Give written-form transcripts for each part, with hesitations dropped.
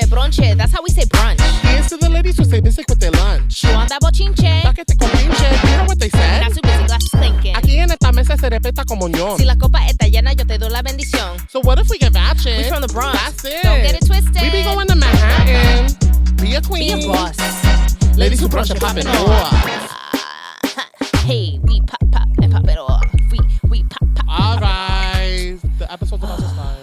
bronche, that's how we say brunch. Here's to the ladies who stay basic with their lunch. You want that bochinche? Paquete con pinche, you hear what they said? Not too busy, glasses clinking. Aquí en esta mesa se respeta como ñón. Si la copa está llena, yo te doy la bendición. So what if we get ratchet? We from the Bronx. That's it. Don't get it twisted. We be going to Manhattan. Be a queen. Be a boss. Ladies who brunch and pop it off. Hey, we pop and pop it off. We pop. All right. The episode's about to start.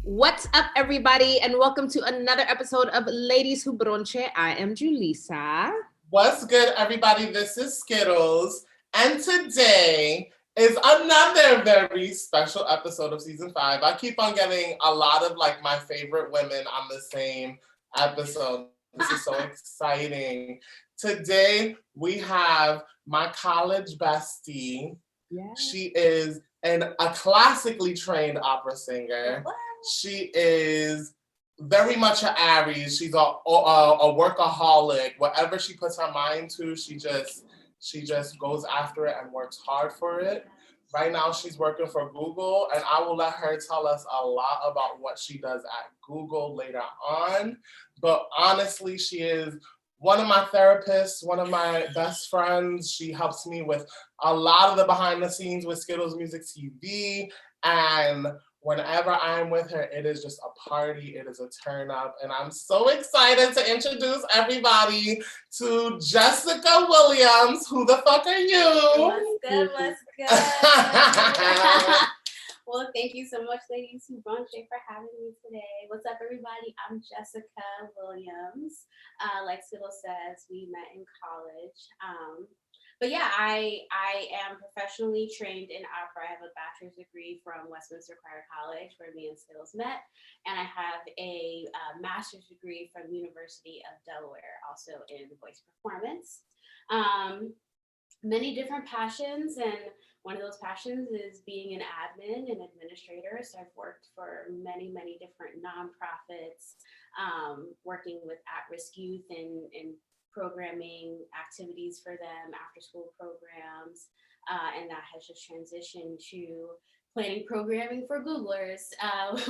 What's up, everybody, and welcome to another episode of Ladies Who Bronche. I am Julissa. What's good, everybody? This is Skittles, and today is another very special episode of season 5. I keep on getting a lot of my favorite women on the same episode. This is so exciting. Today we have my college bestie. Yeah. She is a classically trained opera singer. What? She is very much an Aries. She's a workaholic. Whatever she puts her mind to, she just goes after it and works hard for it. Right now, she's working for Google, and I will let her tell us a lot about what she does at Google later on. But honestly, she is one of my therapists, one of my best friends. She helps me with a lot of the behind the scenes with Skittles Music TV, and whenever I'm with her, it is just a party. It is a turn up. And I'm so excited to introduce everybody to Jessica Williams. Who the fuck are you? What's good? Well, thank you so much, Ladies Who Bronche, for having me today. What's up, everybody? I'm Jessica Williams. Like Sybil says, we met in college. But yeah, I am professionally trained in opera. I have a bachelor's degree from Westminster Choir College, where me and Skittles met, and I have a master's degree from University of Delaware, also in voice performance. Many different passions, and one of those passions is being an admin and administrator. So I've worked for many, many different nonprofits, working with at-risk youth and programming activities for them, after school programs, and that has just transitioned to planning programming for Googlers,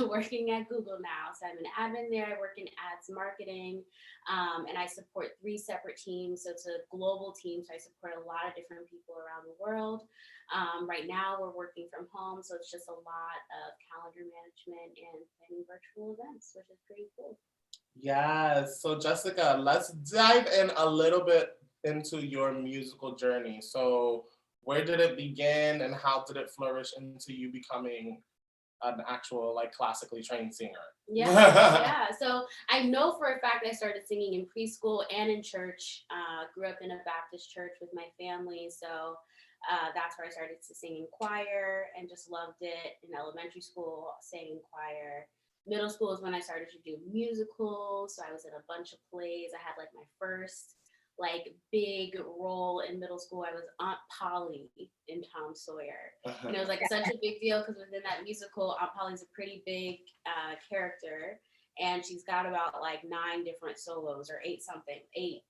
working at Google now. So I'm an admin there, I work in ads marketing, and I support 3 separate teams. So it's a global team, so I support a lot of different people around the world. Right now we're working from home, so it's just a lot of calendar management and planning virtual events, which is pretty cool. Yes. So Jessica, let's dive in a little bit into your musical journey. So where did it begin and how did it flourish into you becoming an actual classically trained singer? Yeah. So I know for a fact I started singing in preschool and in church. Grew up in a Baptist church with my family. So that's where I started to sing in choir and just loved it. In elementary school, sang in choir. Middle school is when I started to do musicals. So I was in a bunch of plays. I had my first big role in middle school. I was Aunt Polly in Tom Sawyer. And it was such a big deal because within that musical, Aunt Polly's a pretty big character. And she's got about 9 different solos or 8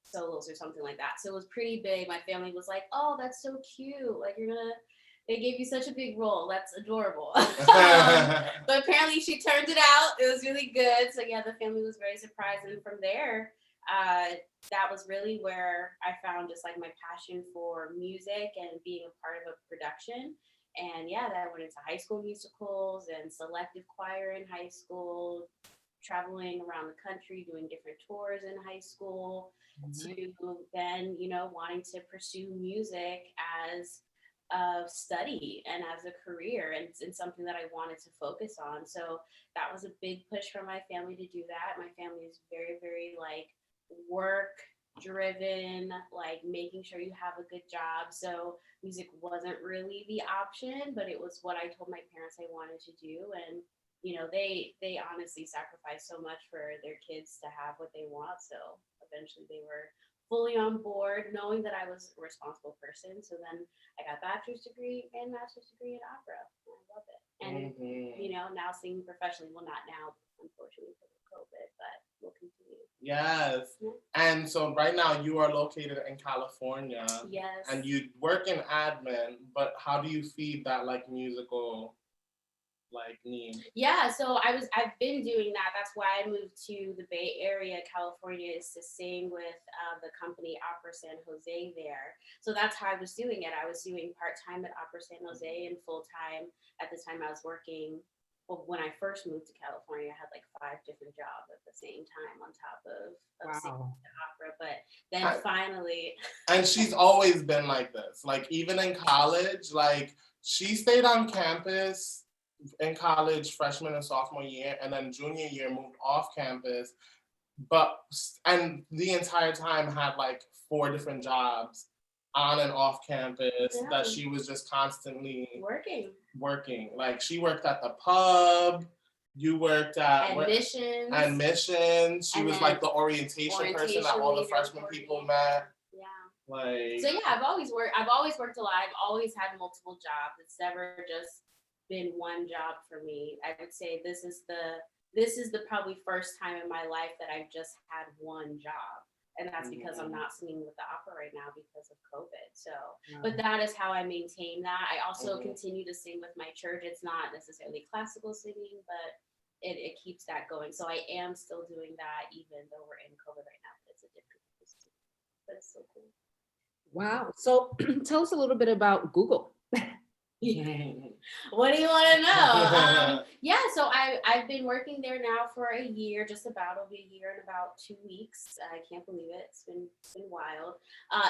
solos or something like that. So it was pretty big. My family was like, oh, that's so cute. They gave you such a big role. That's adorable. But apparently she turned it out. It was really good. So yeah, the family was very surprised. And from there, that was really where I found just my passion for music and being a part of a production. And yeah, then I went into high school musicals and selective choir in high school, traveling around the country, doing different tours in high school, to then, wanting to pursue music as a study and as a career and something that I wanted to focus on. So that was a big push for my family to do that. My family is very, very work driven, making sure you have a good job. So music wasn't really the option, but it was what I told my parents I wanted to do. And they honestly sacrificed so much for their kids to have what they want. So eventually they were fully on board, knowing that I was a responsible person. So then I got a bachelor's degree and master's degree in opera. I love it. And, now singing professionally, well, not now, unfortunately, because of COVID, but we'll continue. Yes. Yeah. And so right now you are located in California. Yes. And you work in admin, but how do you feed that musical like need? Yeah, so I've been doing that. That's why I moved to the Bay Area, California, is to sing with the company Opera San Jose there. So that's how I was doing it. I was doing part-time at Opera San Jose and full-time at the time I was working. Well, when I first moved to California, I had like 5 different jobs at the same time on top of singing Wow. the opera. But then finally, And she's always been like this. Like even in college, like she stayed on campus in college freshman and sophomore year, and then junior year moved off campus. And the entire time had like 4 different jobs on and off campus that she was just constantly working. Like she worked at the pub. You worked at admissions. She was like the orientation person that all the freshman people met. Yeah. Like. So yeah, I've always worked a lot. I've always had multiple jobs. It's never just been one job for me. I would say this is the probably first time in my life that I've just had one job. And that's because I'm not singing with the opera right now because of COVID. So, but that is how I maintain that. I also continue to sing with my church. It's not necessarily classical singing, but it keeps that going. So I am still doing that even though we're in COVID right now, but it's a different place. But it's so cool. Wow. So tell us a little bit about Google. What do you want to know? Yeah, so I've been working there now for a year, just about. It'll be a year in about 2 weeks. I can't believe it. It's been wild.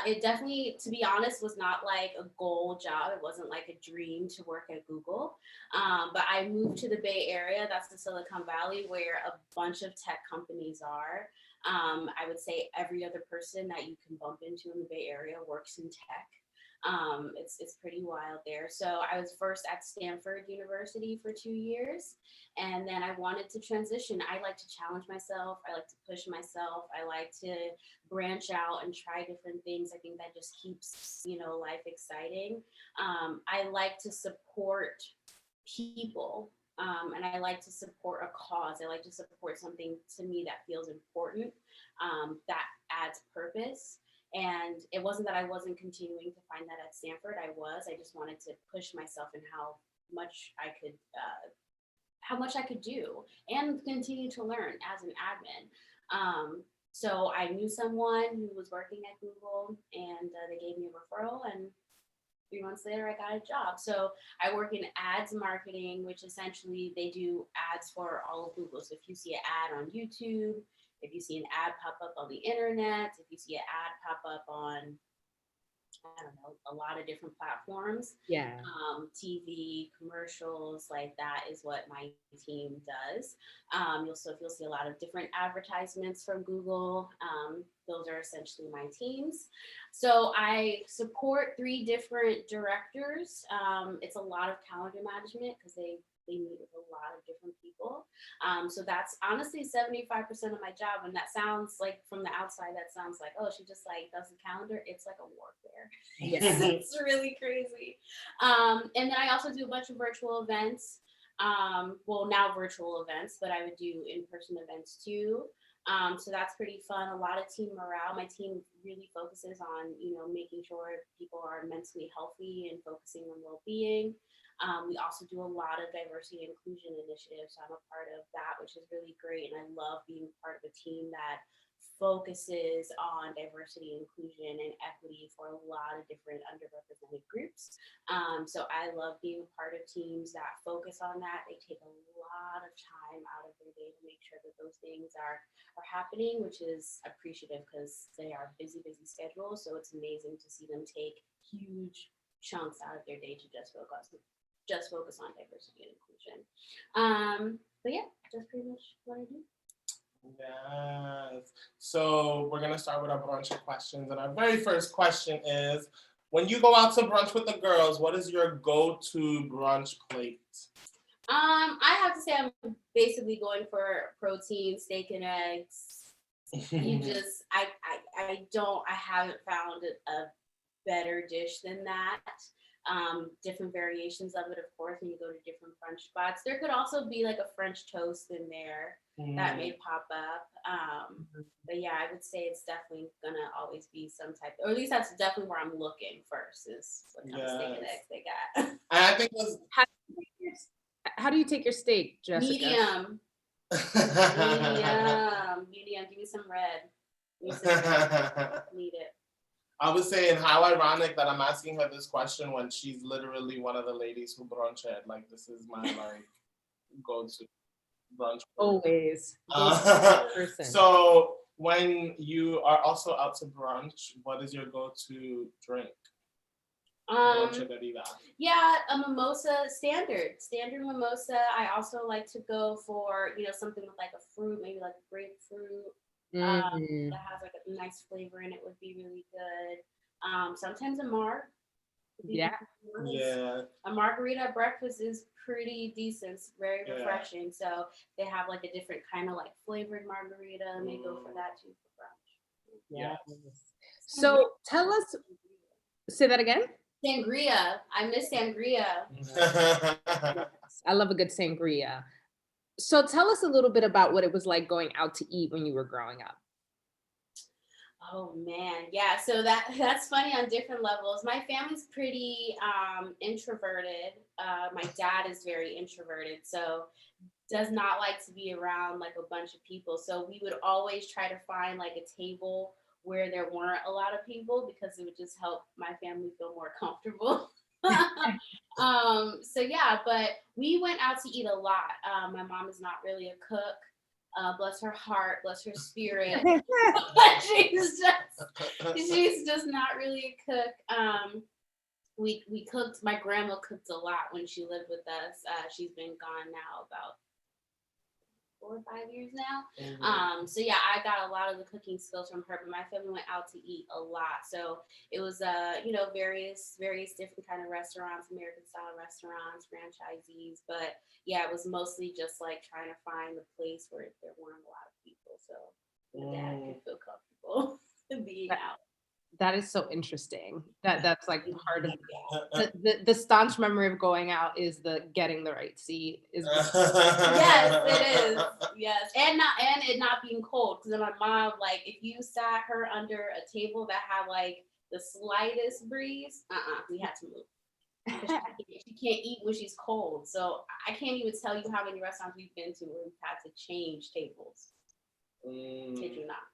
It definitely, to be honest, was not like a goal job. It wasn't like a dream to work at Google. But I moved to the Bay Area. That's the Silicon Valley, where a bunch of tech companies are. I would say every other person that you can bump into in the Bay Area works in tech. It's pretty wild there. So I was first at Stanford University for 2 years, and then I wanted to transition. I like to challenge myself. I like to push myself. I like to branch out and try different things. I think that just keeps, life exciting. I like to support people. And I like to support a cause. I like to support something to me that feels important, that adds purpose. And it wasn't that I wasn't continuing to find that at Stanford. I just wanted to push myself in how much I could do and continue to learn as an admin. So I knew someone who was working at Google, and they gave me a referral, and 3 months later, I got a job. So I work in ads marketing, which essentially they do ads for all of Google. So if you see an ad on YouTube, if you see an ad pop up on the internet, if you see an ad pop up on, I don't know, a lot of different platforms. Yeah. TV, commercials, like that is what my team does. You'll see a lot of different advertisements from Google. Those are essentially my teams. So I support 3 different directors. It's a lot of calendar management because they meet with a lot of different people. So that's honestly 75% of my job. And that sounds like, from the outside, that sounds like, oh, she just like does the calendar. It's like a warfare. Yes. It's really crazy. And then I also do a bunch of virtual events. Well, now virtual events, but I would do in-person events too. So that's pretty fun. A lot of team morale. My team really focuses on, making sure people are mentally healthy and focusing on well-being. We also do a lot of diversity and inclusion initiatives. So I'm a part of that, which is really great. And I love being part of a team that focuses on diversity, inclusion, and equity for a lot of different underrepresented groups. So I love being a part of teams that focus on that. They take a lot of time out of their day to make sure that those things are happening, which is appreciative because they are busy schedules. So it's amazing to see them take huge chunks out of their day to just focus on diversity and inclusion. But yeah, that's pretty much what I do. Yes. So we're gonna start with a bunch of questions, and our very first question is: when you go out to brunch with the girls, what is your go-to brunch plate? I have to say I'm basically going for protein, steak and eggs. I haven't found a better dish than that. Different variations of it, of course, when you go to different brunch spots. There could also be like a French toast in there that may pop up. But yeah, I would say it's definitely gonna always be some type, or at least that's definitely where I'm looking first, is what kind of steak and eggs they got. And I think how do you take your steak, Jessica? Medium. Medium. Give me some red. Need it. I was saying how ironic that I'm asking her this question when she's literally one of the ladies who brunch it. Like, this is my like go-to brunch. Always. Person. So when you are also out to brunch, what is your go-to drink? Yeah, a mimosa, standard mimosa. I also like to go for, something with like a fruit, maybe like grapefruit. That has like a nice flavor in it would be really good. Sometimes a marg. Yeah. A margarita at breakfast is pretty decent. It's very refreshing. So they have like a different kind of like flavored margarita. May go for that too for brunch. Yeah. So tell us. Say that again. Sangria. I miss sangria. I love a good sangria. So tell us a little bit about what it was like going out to eat when you were growing up. Oh man, yeah. So that's funny on different levels. My family's pretty introverted. My dad is very introverted, so does not like to be around like a bunch of people. So we would always try to find like a table where there weren't a lot of people because it would just help my family feel more comfortable. So yeah, but we went out to eat a lot. My mom is not really a cook. Bless her heart, bless her spirit. she's just not really a cook. We cooked. My grandma cooked a lot when she lived with us. She's been gone now about 4 or 5 years now. So yeah, I got a lot of the cooking skills from her, but my family went out to eat a lot. So it was, various different kind of restaurants, American style restaurants, franchisees. But yeah, it was mostly just like trying to find the place where there weren't a lot of people. So my dad could feel comfortable being out. That is so interesting. That's like part of the staunch memory of going out is the getting the right seat. Yes, it is. Yes, and it not being cold. Because my mom, like, if you sat her under a table that had like the slightest breeze, we had to move. She can't eat when she's cold. So I can't even tell you how many restaurants we've been to where we've had to change tables. Kid you not.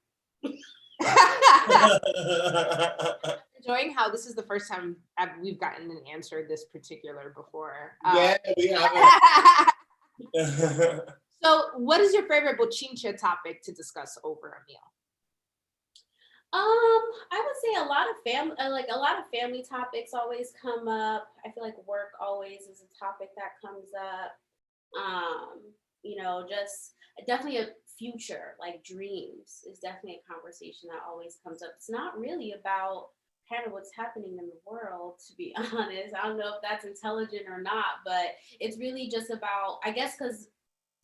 Enjoying how this is the first time we've gotten an answer this particular before. Yeah, we haven't. So what is your favorite bochincha topic to discuss over a meal? I would say a lot of family topics always come up. I feel like work always is a topic that comes up. Just definitely a future, like dreams is definitely a conversation that always comes up. It's not really about kind of what's happening in the world, to be honest. I don't know if that's intelligent or not, but it's really just about, I guess, because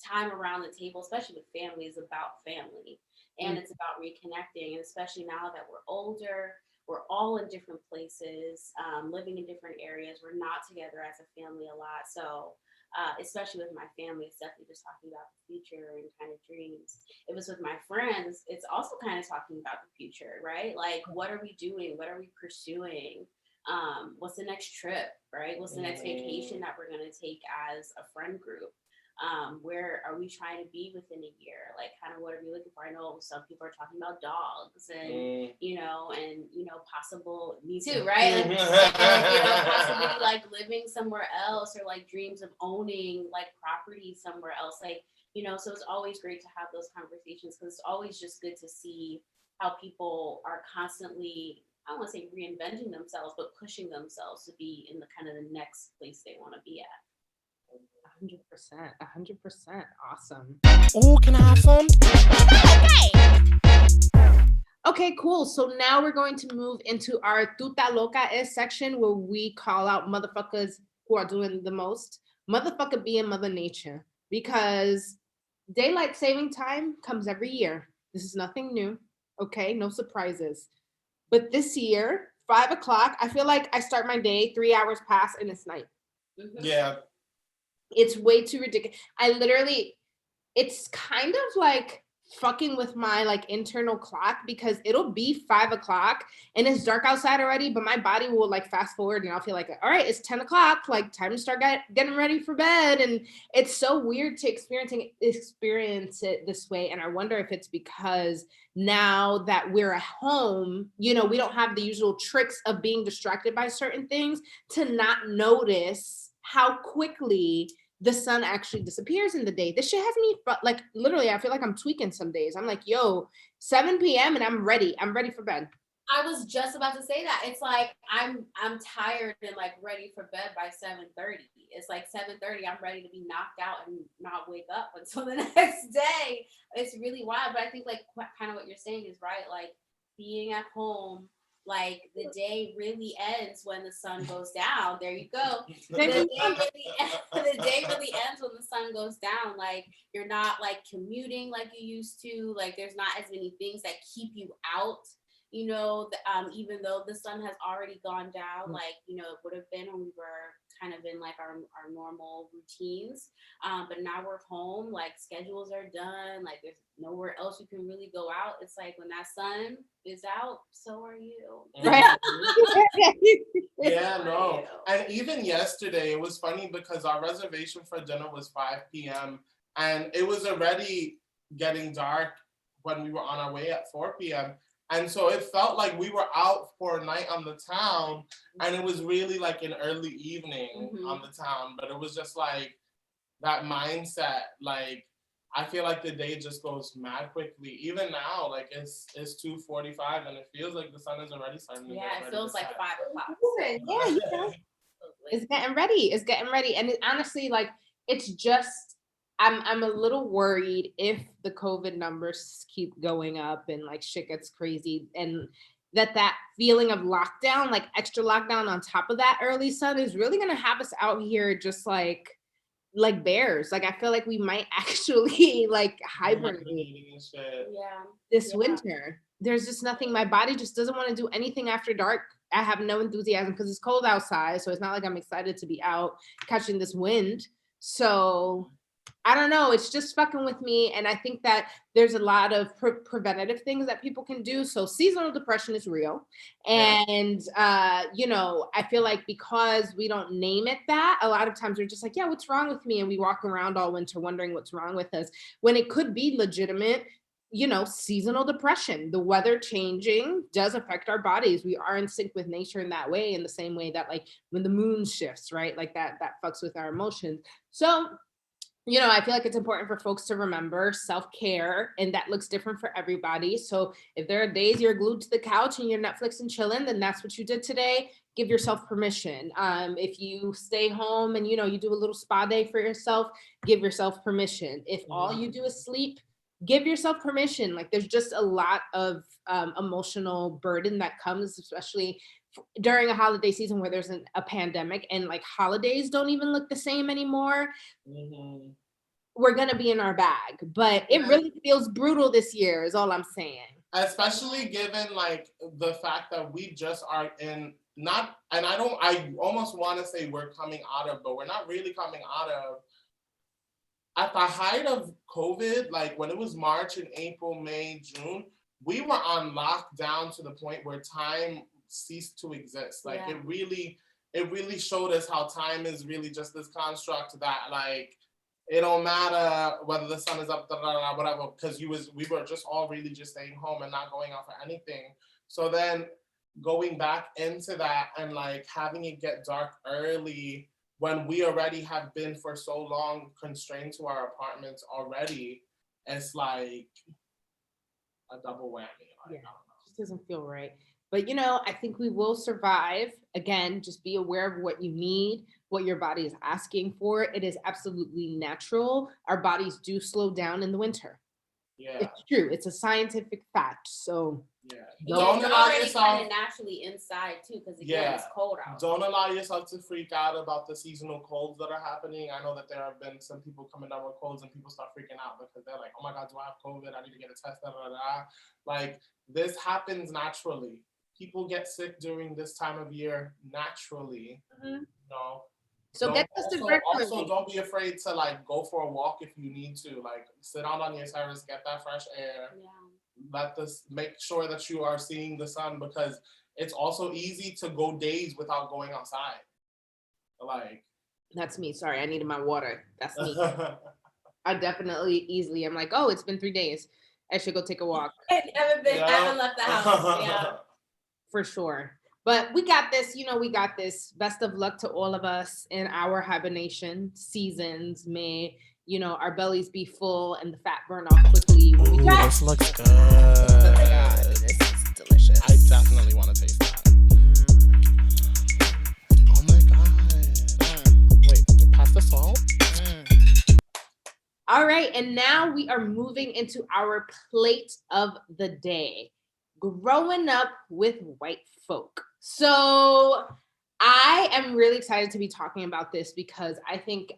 time around the table, especially with family, is about family. And it's about reconnecting. And especially now that we're older, we're all in different places, living in different areas. We're not together as a family a lot. So especially with my family, it's definitely just talking about the future and kind of dreams. If it's with my friends, it's also kind of talking about the future, right? Like, what are we doing? What are we pursuing? What's the next trip, right? What's the next vacation that we're going to take as a friend group? Where are we trying to be within a year? Like, kind of what are we looking for? I know some people are talking about dogs and, possible, me too, right? Possibly like living somewhere else, or like dreams of owning like property somewhere else. Like, so it's always great to have those conversations, because it's always just good to see how people are constantly, I don't want to say reinventing themselves, but pushing themselves to be in the kind of the next place they want to be at. 100%. Awesome. Oh, can I have some? Okay, cool. So now we're going to move into our Tuta Loca es section, where we call out motherfuckers who are doing the most. Motherfucker being Mother Nature, because daylight saving time comes every year. This is nothing new. Okay, no surprises. But this year, 5 o'clock, I feel like I start my day, 3 hours pass, and it's night. Yeah. It's way too ridiculous. It's kind of like fucking with my like internal clock, because it'll be 5 o'clock and it's dark outside already, but my body will like fast forward and I'll feel like, all right, it's 10 o'clock, like time to start getting ready for bed. And it's so weird to experience it this way. And I wonder if it's because now that we're at home, we don't have the usual tricks of being distracted by certain things to not notice how quickly the sun actually disappears in the day. This shit has me like literally, I feel like I'm tweaking some days. I'm like, yo, 7 p.m. and I'm ready for bed. I was just about to say that. It's like I'm tired and like ready for bed by 7:30. It's like 7:30. I'm ready to be knocked out and not wake up until the next day. It's really wild. But I think like kind of what you're saying is right. Like being at home, like the day really ends when the sun goes down. There you go. The day really ends when the sun goes down. Like you're not like commuting like you used to. Like there's not as many things that keep you out. Even though the sun has already gone down, like, it would have been when we were kind of in like our normal routines. But now we're home, like schedules are done, like there's nowhere else you can really go out. It's like when that sun is out, so are you. Right. Yeah, no. And even yesterday, it was funny because our reservation for dinner was 5 p.m. and it was already getting dark when we were on our way at 4 p.m. And so it felt like we were out for a night on the town, and it was really like an early evening on the town. But it was just like that mindset. Like I feel like the day just goes mad quickly. Even now, like it's 2:45, and it feels like the sun is already starting to get ready. It feels like 5 o'clock. Yeah, it's getting ready. It's getting ready, and honestly, like it's just. I'm a little worried if the COVID numbers keep going up and like shit gets crazy, and that feeling of lockdown, like extra lockdown on top of that early sun, is really gonna have us out here just like bears. Like I feel like we might actually like hibernate this winter. There's just nothing. My body just doesn't want to do anything after dark. I have no enthusiasm because it's cold outside, so it's not like I'm excited to be out catching this wind. So I don't know. It's just fucking with me. And I think that there's a lot of preventative things that people can do. So seasonal depression is real. And, I feel like because we don't name it that, a lot of times we're just like, yeah, what's wrong with me? And we walk around all winter wondering what's wrong with us, when it could be legitimate, seasonal depression. The weather changing does affect our bodies. We are in sync with nature in that way, in the same way that like when the moon shifts, right? Like that fucks with our emotions. So I feel like it's important for folks to remember self-care, and that looks different for everybody. So if there are days you're glued to the couch and you're Netflix and chilling, then that's what you did today. Give yourself permission. If you stay home and, you do a little spa day for yourself, give yourself permission. If all you do is sleep, give yourself permission. Like there's just a lot of emotional burden that comes, especially during a holiday season where there's a pandemic, and like holidays don't even look the same anymore. We're gonna be in our bag, but it really feels brutal this year is all I'm saying. Especially given like the fact that we just are in I almost want to say we're coming out of, but we're not really coming out of. At the height of COVID, like when it was March and April, May, June, we were on lockdown to the point where time ceased to exist. Like it really showed us how time is really just this construct that like it don't matter whether the sun is up, whatever, because we were just all really just staying home and not going out for anything. So then going back into that and like having it get dark early when we already have been for so long constrained to our apartments already, it's like a double whammy. Like, I don't know. It just doesn't feel right. But, I think we will survive. Again, just be aware of what you need, what your body is asking for. It is absolutely natural. Our bodies do slow down in the winter. Yeah. It's true. It's a scientific fact. So don't allow yourself kind of naturally inside too, because again, it's cold out. Don't allow yourself to freak out about the seasonal colds that are happening. I know that there have been some people coming down with colds and people start freaking out because they're like, oh my God, do I have COVID? I need to get a test. Like this happens naturally. People get sick during this time of year naturally. So get tested virtually. Also, don't be afraid to like go for a walk if you need to. Like sit out on your terrace, get that fresh air. Yeah. Make sure that you are seeing the sun, because it's also easy to go days without going outside. Like that's me. Sorry, I needed my water. That's me. I definitely easily. I'm like, oh, it's been 3 days. I should go take a walk. I haven't left the house. Yeah. For sure. But we got this, we got this. Best of luck to all of us in our hibernation seasons. May, our bellies be full and the fat burn off quickly. Ooh, this looks good. Oh my God, this is delicious. I definitely want to taste that. Oh my God. Wait, pass the salt? All right, and now we are moving into our plate of the day. Growing up with white folk. So I am really excited to be talking about this because I think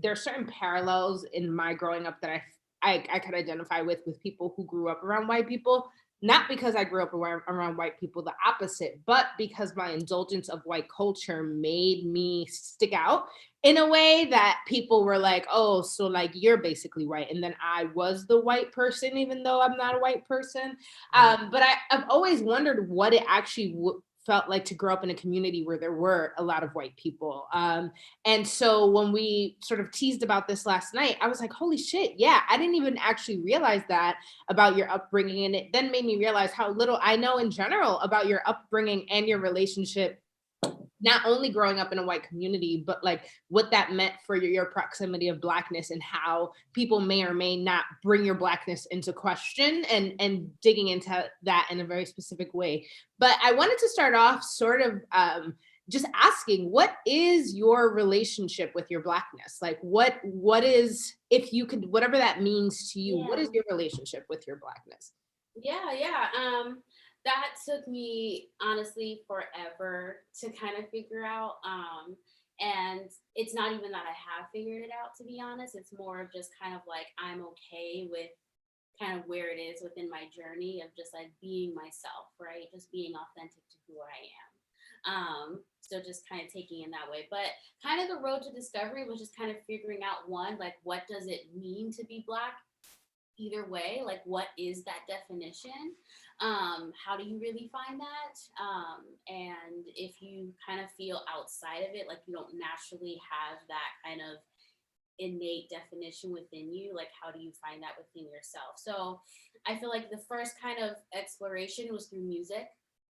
there are certain parallels in my growing up that I could identify with people who grew up around white people. Not because I grew up around white people, the opposite, but because my indulgence of white culture made me stick out in a way that people were like, oh, so like you're basically white. And then I was the white person, even though I'm not a white person. But I've always wondered what it actually felt like to grow up in a community where there were a lot of white people. And so when we sort of teased about this last night, I was like, holy shit, yeah, I didn't even actually realize that about your upbringing. And it then made me realize how little I know in general about your upbringing and your relationship, not only growing up in a white community, but like what that meant for your proximity of Blackness and how people may or may not bring your Blackness into question and digging into that in a very specific way. But I wanted to start off sort of just asking, what is your relationship with your Blackness? Like what is, if you could, whatever that means to you, what is your relationship with your Blackness? Yeah. That took me honestly forever to kind of figure out. And it's not even that I have figured it out, to be honest. It's more of just kind of like I'm okay with kind of where it is within my journey of just like being myself, right? Just being authentic to who I am. So just kind of taking in that way. But kind of the road to discovery was just kind of figuring out one, like what does it mean to be Black? Either way, like what is that definition? How do you really find that? And if you kind of feel outside of it, like you don't naturally have that kind of innate definition within you, like how do you find that within yourself? So I feel like the first kind of exploration was through music.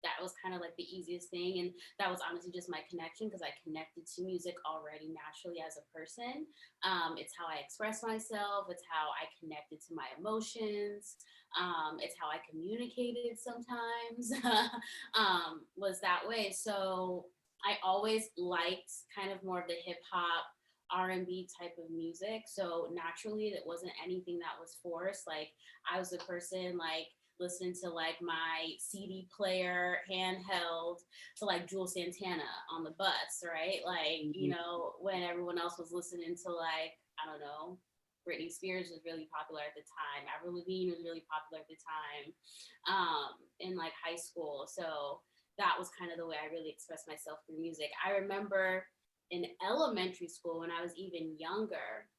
That was kind of like the easiest thing. And that was honestly just my connection because I connected to music already naturally as a person. It's how I express myself. It's how I connected to my emotions. It's how I communicated sometimes was that way. So I always liked kind of more of the hip hop, R&B type of music. So naturally, it wasn't anything that was forced. Like I was a person like listening to like my CD player handheld to like Jewel Santana on the bus, right? Like, you know, when everyone else was listening to like, I don't know, Britney Spears was really popular at the time. Avril Lavigne was really popular at the time in like high school. So that was kind of the way I really expressed myself through music. I remember in elementary school when I was even younger,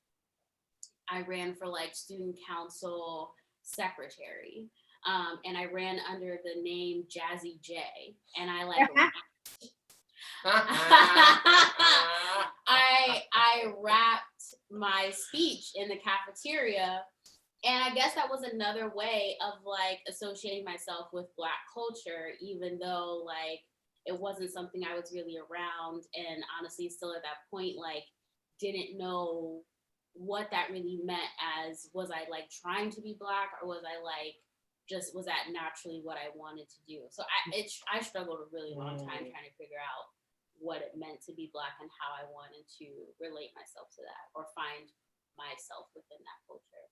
I ran for like student council secretary. And I ran under the name Jazzy J, and I like I rapped my speech in the cafeteria, and I guess that was another way of like associating myself with Black culture, even though like it wasn't something I was really around, and honestly still at that point like didn't know what that really meant. As was I like trying to be Black, or was I like just was that naturally what I wanted to do? So I struggled a really long time trying to figure out what it meant to be Black and how I wanted to relate myself to that or find myself within that culture.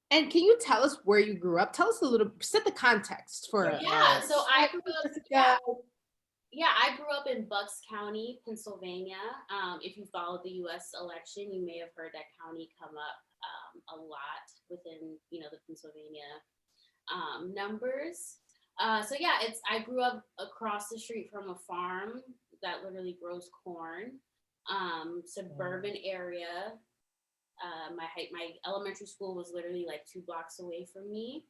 And can you tell us where you grew up? Tell us a little, set the context for us. Yeah, so I grew up, I grew up in Bucks County, Pennsylvania. If you followed the U.S. election, you may have heard that county come up a lot within, you know, the Pennsylvania numbers. So yeah, I grew up across the street from a farm that literally grows corn. suburban area. My elementary school was literally like 2 blocks away from me.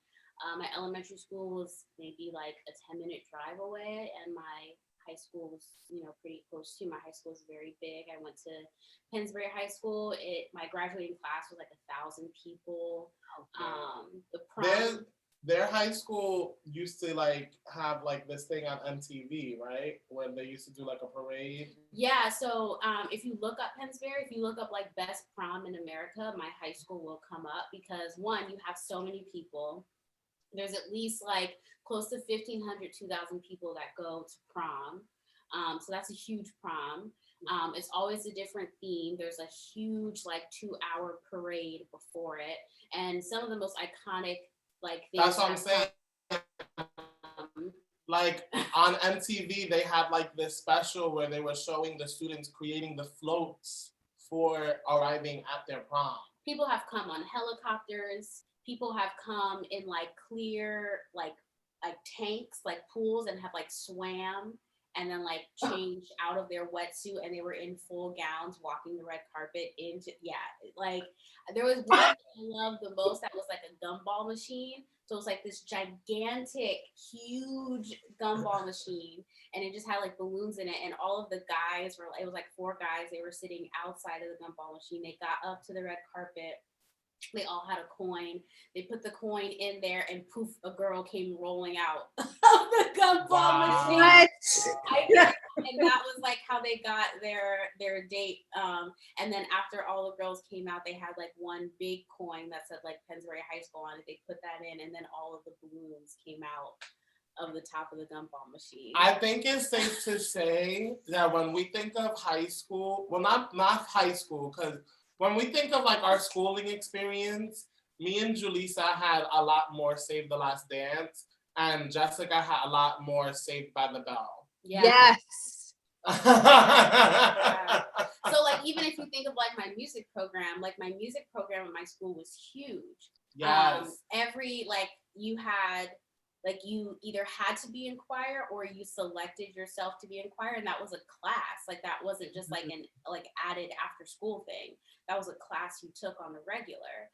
My elementary school was maybe like a 10-minute drive away, and my high school was, pretty close too. My high school is very big. I went to Pennsbury High School. My graduating class was like 1,000 people. The prom. Their high school used to like have like this thing on MTV, right? When they used to do like a parade. Yeah, so if you look up Pennsbury, if you look up like best prom in America, my high school will come up because one, you have so many people. There's at least like close to 1,500, 2,000 people that go to prom. So that's a huge prom. It's always a different theme. There's a huge like 2-hour parade before it. And some of the most iconic like things. That's what I'm saying. Like on MTV, they had like this special where they were showing the students creating the floats for arriving at their prom. People have come on helicopters. People have come in like clear, like tanks, like pools, and have like swam and then like changed out of their wetsuit, and they were in full gowns walking the red carpet into, like there was one I loved the most that was like a gumball machine. So it was like this gigantic, huge gumball machine, and it just had like balloons in it, and all of the guys were, it was like 4 guys, they were sitting outside of the gumball machine. They got up to the red carpet. They all had a coin. They put the coin in there, and poof, a girl came rolling out of the gumball machine. What? And that was like how they got their date. And then after all the girls came out, they had like one big coin that said like Pennsbury High School on it. They put that in, and then all of the balloons came out of the top of the gumball machine. I think it's safe to say that when we think of high school, well, not high school, because when we think of like our schooling experience, me and Julissa had a lot more Save the Last Dance, and Jessica had a lot more Saved by the Bell. Yeah. Yes. Yeah. So like even if you think of like my music program at my school was huge. Yes. Every like you had like you either had to be in choir or you selected yourself to be in choir, and that was a class. Like that wasn't just like an like added after school thing. That was a class you took on the regular.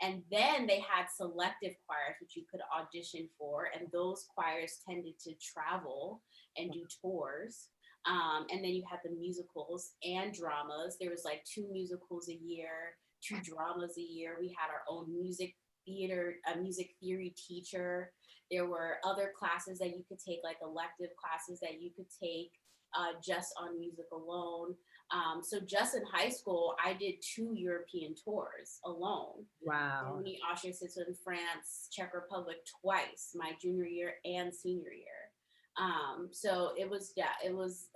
And then they had selective choirs, which you could audition for, and those choirs tended to travel and do tours. And then you had the musicals and dramas. There was like 2 musicals a year, 2 dramas a year. We had our own music theory teacher. There were other classes that you could take, like elective classes that you could take just on music alone. So just in high school, I did 2 European tours alone. Wow. Germany, Austria, Switzerland, France, Czech Republic twice, my junior year and senior year. So it was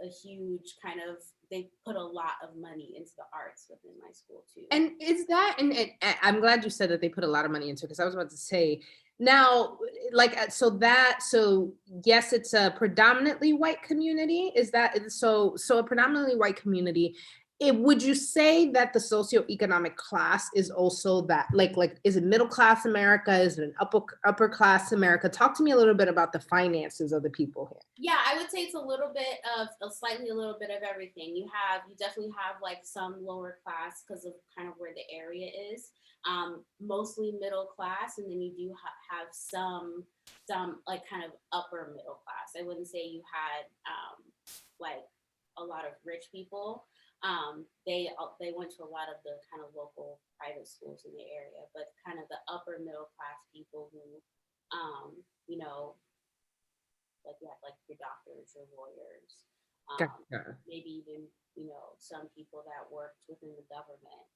a huge kind of, they put a lot of money into the arts within my school too. And is that, and I'm glad you said that they put a lot of money into it, because I was about to say, now, like, so yes, it's a predominantly white community. Is that, so a predominantly white community, would you say that the socioeconomic class is also that, like, is it middle class America? Is it an upper class America? Talk to me a little bit about the finances of the people here. Yeah, I would say it's a little bit of everything. You definitely have like some lower class because of kind of where the area is. Mostly middle class, and then you do have some like kind of upper middle class. I wouldn't say you had like a lot of rich people. They went to a lot of the kind of local private schools in the area, but kind of the upper middle class people who, like you have like your doctors, your lawyers, maybe even, some people that worked within the government,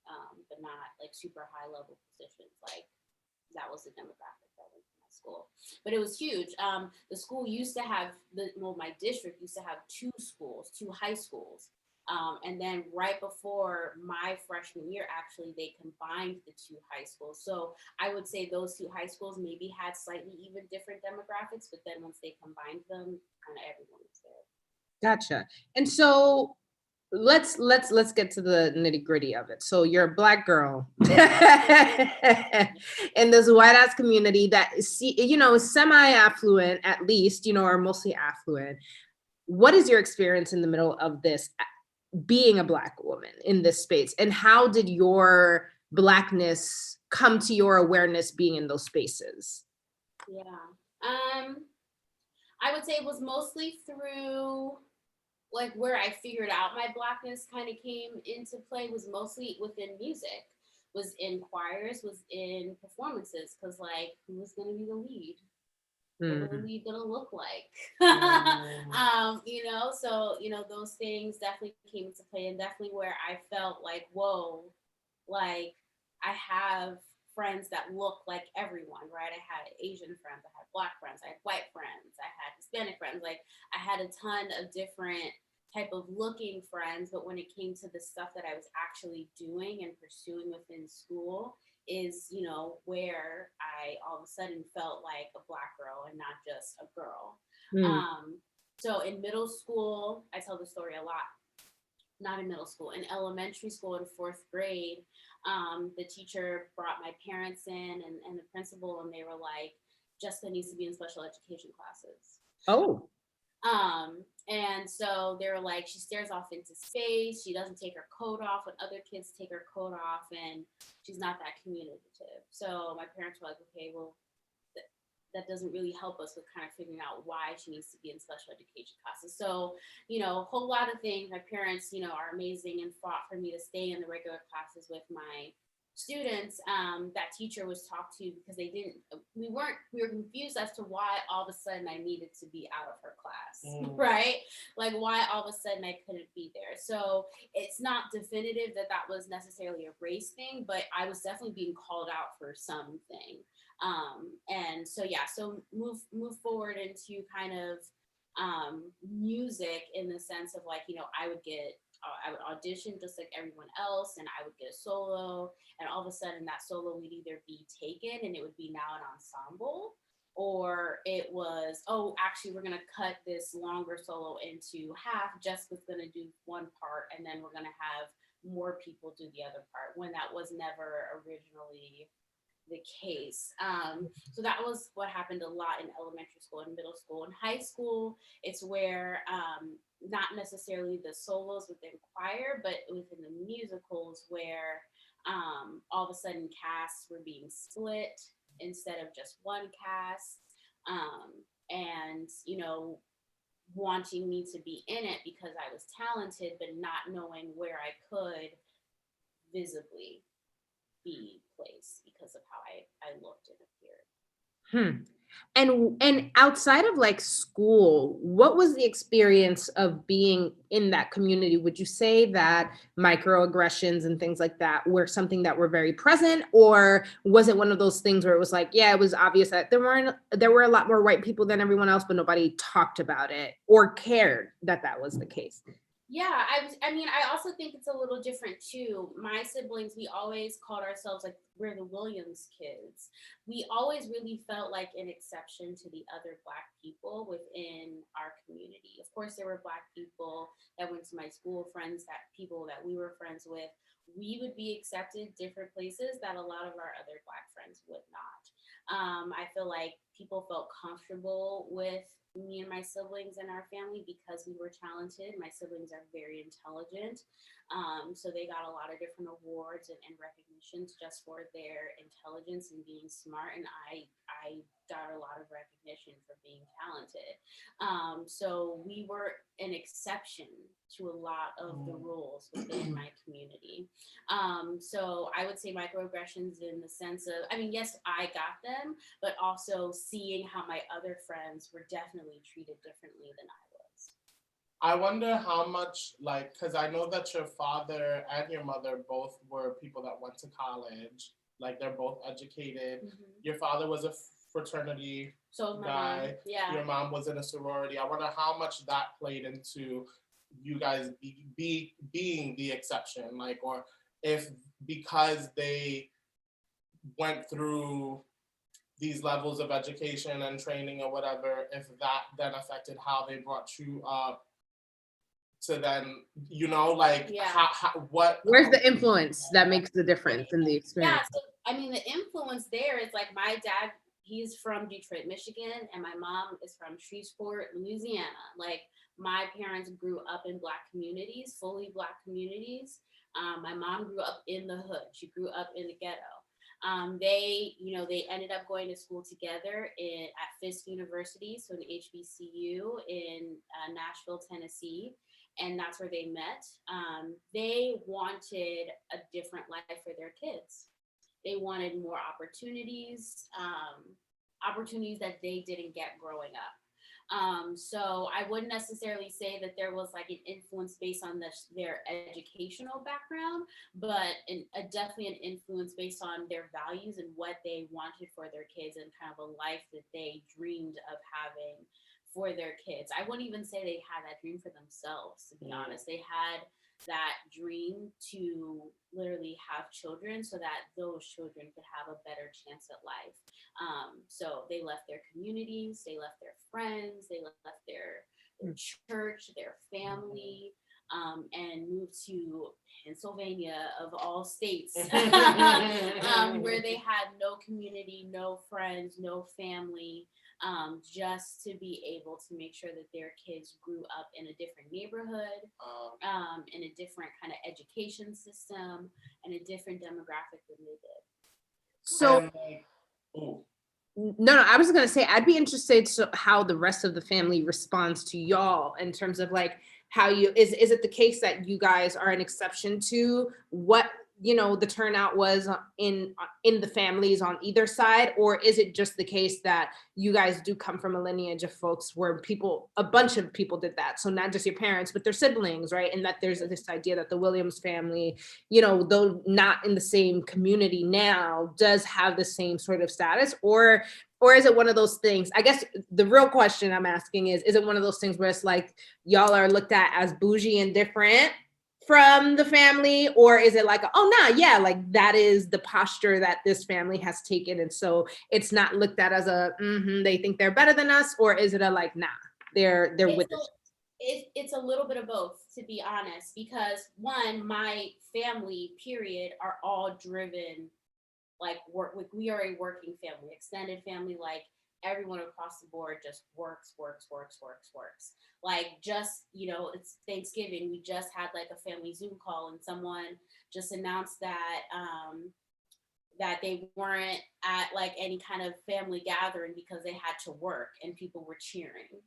but not like super high level positions. Like that was the demographic that went to my school, but it was huge. The school used to have my district used to have 2 high schools. And then right before my freshman year, actually, they combined the 2 high schools. So I would say those 2 high schools maybe had slightly even different demographics, but then once they combined them, kind of everyone was there. Gotcha. And so let's get to the nitty gritty of it. So you're a Black girl in this white ass community that is, semi-affluent, at least, or mostly affluent. What is your experience in the middle of this being a Black woman in this space? And how did your Blackness come to your awareness being in those spaces? Yeah. I would say it was mostly through like where I figured out my Blackness kind of came into play was mostly within music, was in choirs, was in performances, because like who was gonna be the lead? What was the lead gonna look like? So those things definitely came into play, and definitely where I felt like, whoa, like I have friends that look like everyone, right? I had Asian friends, I had Black friends, I had white friends, I had Hispanic friends. Like I had a ton of different type of looking friends, but when it came to the stuff that I was actually doing and pursuing within school is, where I all of a sudden felt like a Black girl and not just a girl. So in middle school, I tell the story a lot. Not in middle school, in elementary school in 4th grade, the teacher brought my parents in and the principal, and they were like, Jessica needs to be in special education classes. Oh. And so they were like, she stares off into space. She doesn't take her coat off when other kids take her coat off, and she's not that communicative. So my parents were like, okay, well, that doesn't really help us with kind of figuring out why she needs to be in special education classes. So, a whole lot of things. My parents, are amazing and fought for me to stay in the regular classes with my students. That teacher was talked to because we were confused as to why all of a sudden I needed to be out of her class, right? Like why all of a sudden I couldn't be there. So it's not definitive that was necessarily a race thing, but I was definitely being called out for something. And so move forward into kind of music in the sense of like, I would audition just like everyone else, and I would get a solo, and all of a sudden that solo would either be taken and it would be now an ensemble, or it was, oh, actually we're gonna cut this longer solo into half. Jessica's gonna do one part, and then we're gonna have more people do the other part, when that was never originally the case. So that was what happened a lot in elementary school and middle school. In high school, it's where not necessarily the solos within choir, but within the musicals, where all of a sudden casts were being split instead of just one cast, and wanting me to be in it because I was talented, but not knowing where I could visibly be placed because of how I looked and appeared. And outside of like school, what was the experience of being in that community? Would you say that microaggressions and things like that were something that were very present, or was it one of those things where it was like, yeah, it was obvious that there were a lot more white people than everyone else, but nobody talked about it or cared that was the case? Yeah, I also think it's a little different too. My siblings, we always called ourselves like we're the Williams kids. We always really felt like an exception to the other Black people within our community. Of course, there were Black people that went to my school, people that we were friends with. We would be accepted different places that a lot of our other Black friends would not. I feel like people felt comfortable with me and my siblings and our family because we were talented. My siblings are very intelligent. So they got a lot of different awards and recognitions just for their intelligence and being smart. And I got a lot of recognition for being talented. So we were an exception to a lot of the rules within my community. So I would say microaggressions in the sense of, yes, I got them, but also seeing how my other friends were definitely treated differently than I was. I wonder how much, because I know that your father and your mother both were people that went to college. Like, they're both educated. Mm-hmm. Your father was a fraternity guy. Mom. Yeah. Your mom was in a sorority. I wonder how much that played into you guys being the exception. Or if because they went through these levels of education and training or whatever, if that then affected how they brought you up to then, where's the influence that makes the difference in the experience? Yeah, so the influence there is like my dad, he's from Detroit, Michigan, and my mom is from Shreveport, Louisiana. Like, my parents grew up in Black communities, fully Black communities. My mom grew up in the hood. She grew up in the ghetto. They ended up going to school together at Fisk University, so an HBCU in Nashville, Tennessee, and that's where they met. They wanted a different life for their kids. They wanted more opportunities, opportunities that they didn't get growing up. So I wouldn't necessarily say that there was like an influence based on their educational background, but definitely an influence based on their values and what they wanted for their kids and kind of a life that they dreamed of having for their kids. I wouldn't even say they had that dream for themselves, to be honest. They had that dream to literally have children so that those children could have a better chance at life. So they left their communities, they left their friends, they left their church, their family, and moved to Pennsylvania, of all states, where they had no community, no friends, no family, just to be able to make sure that their kids grew up in a different neighborhood, in a different kind of education system, and a different demographic than they did. So, no, I was gonna say I'd be interested to how the rest of the family responds to y'all in terms of like how you is it the case that you guys are an exception to what the turnout was in the families on either side, or is it just the case that you guys do come from a lineage of folks where a bunch of people did that, so not just your parents but their siblings, right? And that there's this idea that the Williams family, though not in the same community now, does have the same sort of status, or is it one of those things? I guess the real question I'm asking is it one of those things where it's like y'all are looked at as bougie and different from the family, or is it like, oh nah, yeah, like that is the posture that this family has taken, and so it's not looked at as a they think they're better than us, or is it a like, nah, they're with us? It's a little bit of both, to be honest, because one, my family period are all driven like work. We are a working family, extended family, like everyone across the board just works. Like, just, it's Thanksgiving. We just had like a family Zoom call and someone just announced that that they weren't at like any kind of family gathering because they had to work and people were cheering.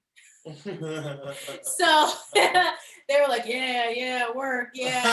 So they were like, yeah, work, don't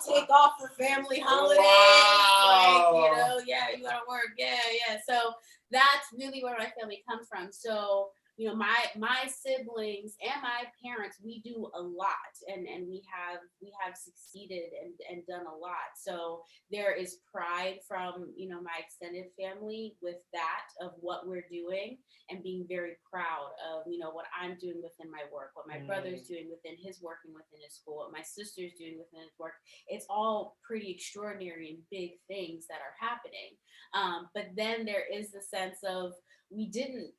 take off for family holidays. Wow. Like, you gotta work, yeah. So that's really where my family comes from. So my siblings and my parents, we do a lot, and we have succeeded and done a lot. So there is pride from my extended family with that, of what we're doing, and being very proud of what I'm doing within my work, what my brother's doing within his work and within his school, what my sister's doing within his work. It's all pretty extraordinary and big things that are happening. But then there is the sense of, we didn't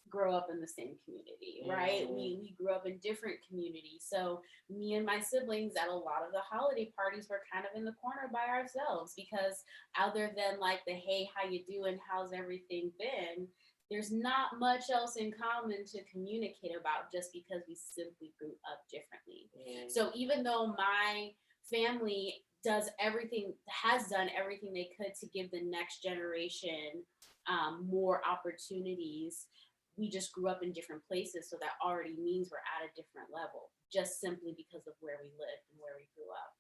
grow up in the same community, right? We grew up in different communities. So me and my siblings at a lot of the holiday parties were kind of in the corner by ourselves, because other than like the, hey, how you doing, how's everything been, there's not much else in common to communicate about, just because we simply grew up differently. So even though my family has done everything they could to give the next generation more opportunities, we just grew up in different places. So that already means we're at a different level, just simply because of where we lived and where we grew up.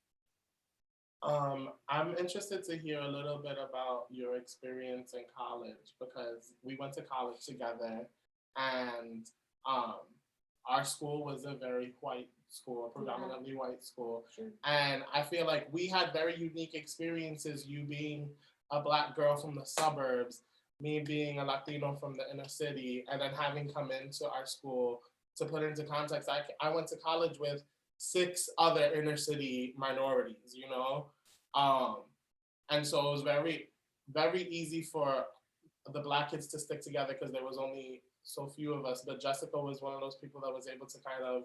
I'm interested to hear a little bit about your experience in college, because we went to college together, and our school was a very white school, a predominantly white school. Sure. And I feel like we had very unique experiences, you being a Black girl from the suburbs, me being a Latino from the inner city, and then having come into our school. To put into context, I went to college with 6 other inner city minorities, and so it was very, very easy for the Black kids to stick together because there was only so few of us. But Jessica was one of those people that was able to kind of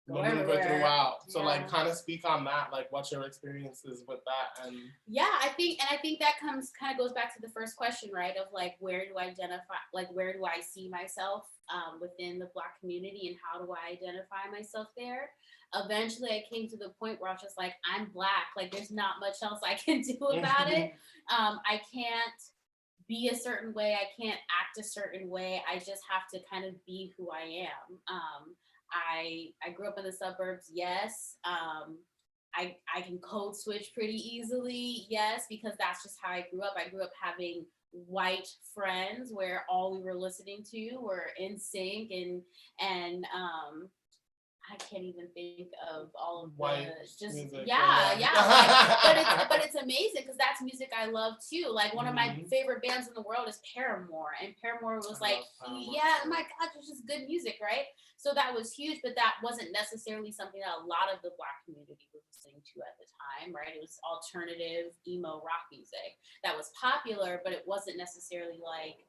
maneuver everywhere. throughout. So like Yeah. kind of speak on that, like what's your experiences with that? And Yeah, I think that kind of goes back to the first question, right? Of like, where do I see myself within the Black community, and how do I identify myself there? Eventually, I came to the point where I was just like, I'm Black. Like, there's not much else I can do about it. I can't be a certain way. I can't act a certain way. I just have to kind of be who I am. I grew up in the suburbs, yes. I can code switch pretty easily, yes, because that's just how I grew up. I grew up having white friends where all we were listening to were In Sync and I can't even think of all of white the just music. yeah. Like, but it's amazing because that's music I love too. Like one of my favorite bands in the world is Paramore, and Paramore was like, yeah, my God, it's just good music, right? So that was huge, but that wasn't necessarily something that a lot of the Black community was listening to at the time, right? It was alternative emo rock music that was popular, but it wasn't necessarily like,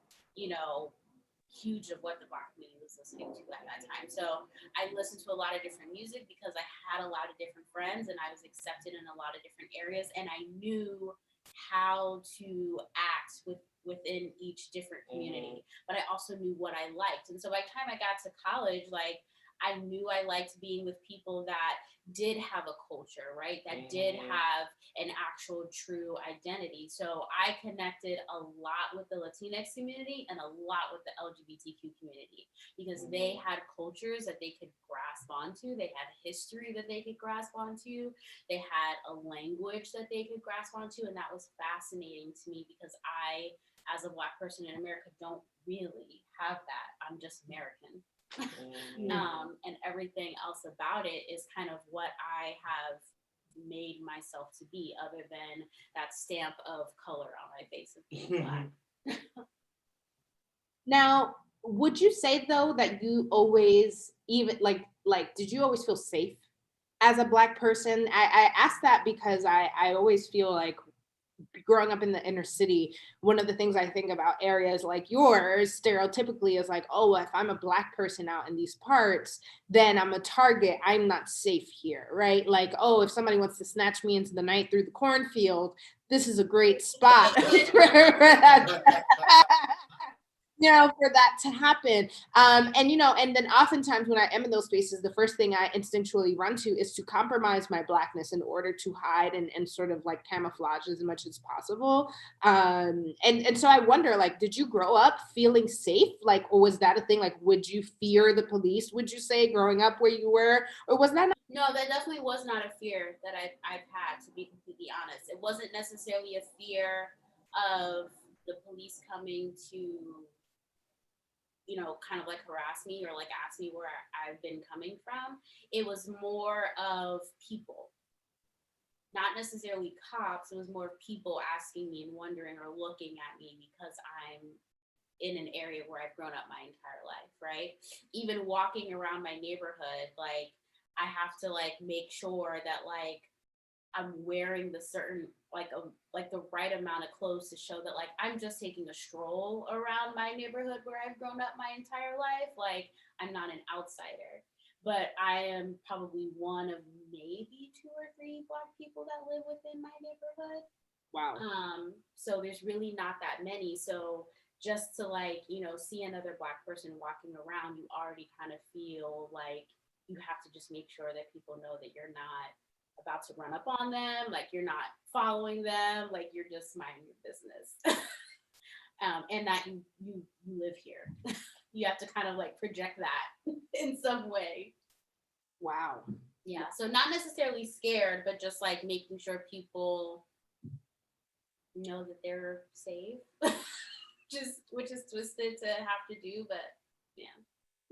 huge of what the Black community was listening to at that time. So I listened to a lot of different music because I had a lot of different friends and I was accepted in a lot of different areas, and I knew how to act within each different community, but I also knew what I liked. And so by the time I got to college, like I knew I liked being with people that did have a culture, right? That did have an actual true identity. So I connected a lot with the Latinx community and a lot with the LGBTQ community because they had cultures that they could grasp onto. They had history that they could grasp onto. They had a language that they could grasp onto. And that was fascinating to me because I, as a Black person in America, don't really have that. I'm just American. And everything else about it is kind of what I have made myself to be, other than that stamp of color on my face of being Black. Now, would you say though that you always even like did you always feel safe as a Black person? I ask that because I always feel like growing up in the inner city, one of the things I think about areas like yours stereotypically is like, oh, if I'm a Black person out in these parts, then I'm a target. I'm not safe here, right? Like, oh, if somebody wants to snatch me into the night through the cornfield, this is a great spot for that. For that to happen. And then oftentimes when I am in those spaces, the first thing I instinctually run to is to compromise my Blackness in order to hide and sort of like camouflage as much as possible. And so I wonder, like, did you grow up feeling safe? Like, or was that a thing? Like, would you fear the police, would you say, growing up where you were? Or was that not? No, that definitely was not a fear that I've had, to be completely honest. It wasn't necessarily a fear of the police coming to kind of like harass me or like ask me where I've been coming from. It was more of people, not necessarily cops. It was more people asking me and wondering or looking at me because I'm in an area where I've grown up my entire life, right? Even walking around my neighborhood, like I have to like make sure that like I'm wearing the certain like the right amount of clothes to show that like I'm just taking a stroll around my neighborhood where I've grown up my entire life. Like I'm not an outsider, but I am probably one of maybe 2 or 3 Black people that live within my neighborhood. Wow. So there's really not that many. So just to like, see another Black person walking around, you already kind of feel like you have to just make sure that people know that you're not about to run up on them, like you're not following them, like you're just minding your business. And that you live here. You have to kind of like project that in some way. Wow. Yeah, so not necessarily scared, but just like making sure people know that they're safe. which is twisted to have to do, but yeah.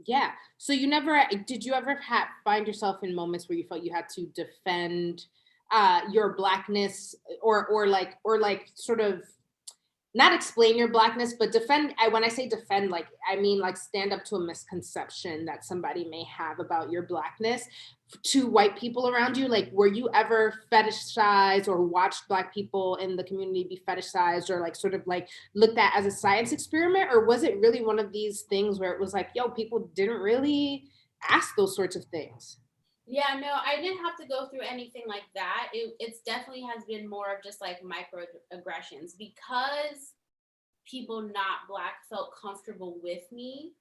Yeah. So did you ever find yourself in moments where you felt you had to defend your Blackness or like sort of not explain your Blackness, but defend? When I say defend, like, I mean, like stand up to a misconception that somebody may have about your Blackness to white people around you. Like, were you ever fetishized or watched Black people in the community be fetishized or like sort of like looked at as a science experiment? Or was it really one of these things where it was like, yo, people didn't really ask those sorts of things? Yeah, no, I didn't have to go through anything like that. It's definitely has been more of just like microaggressions because people not black felt comfortable with me.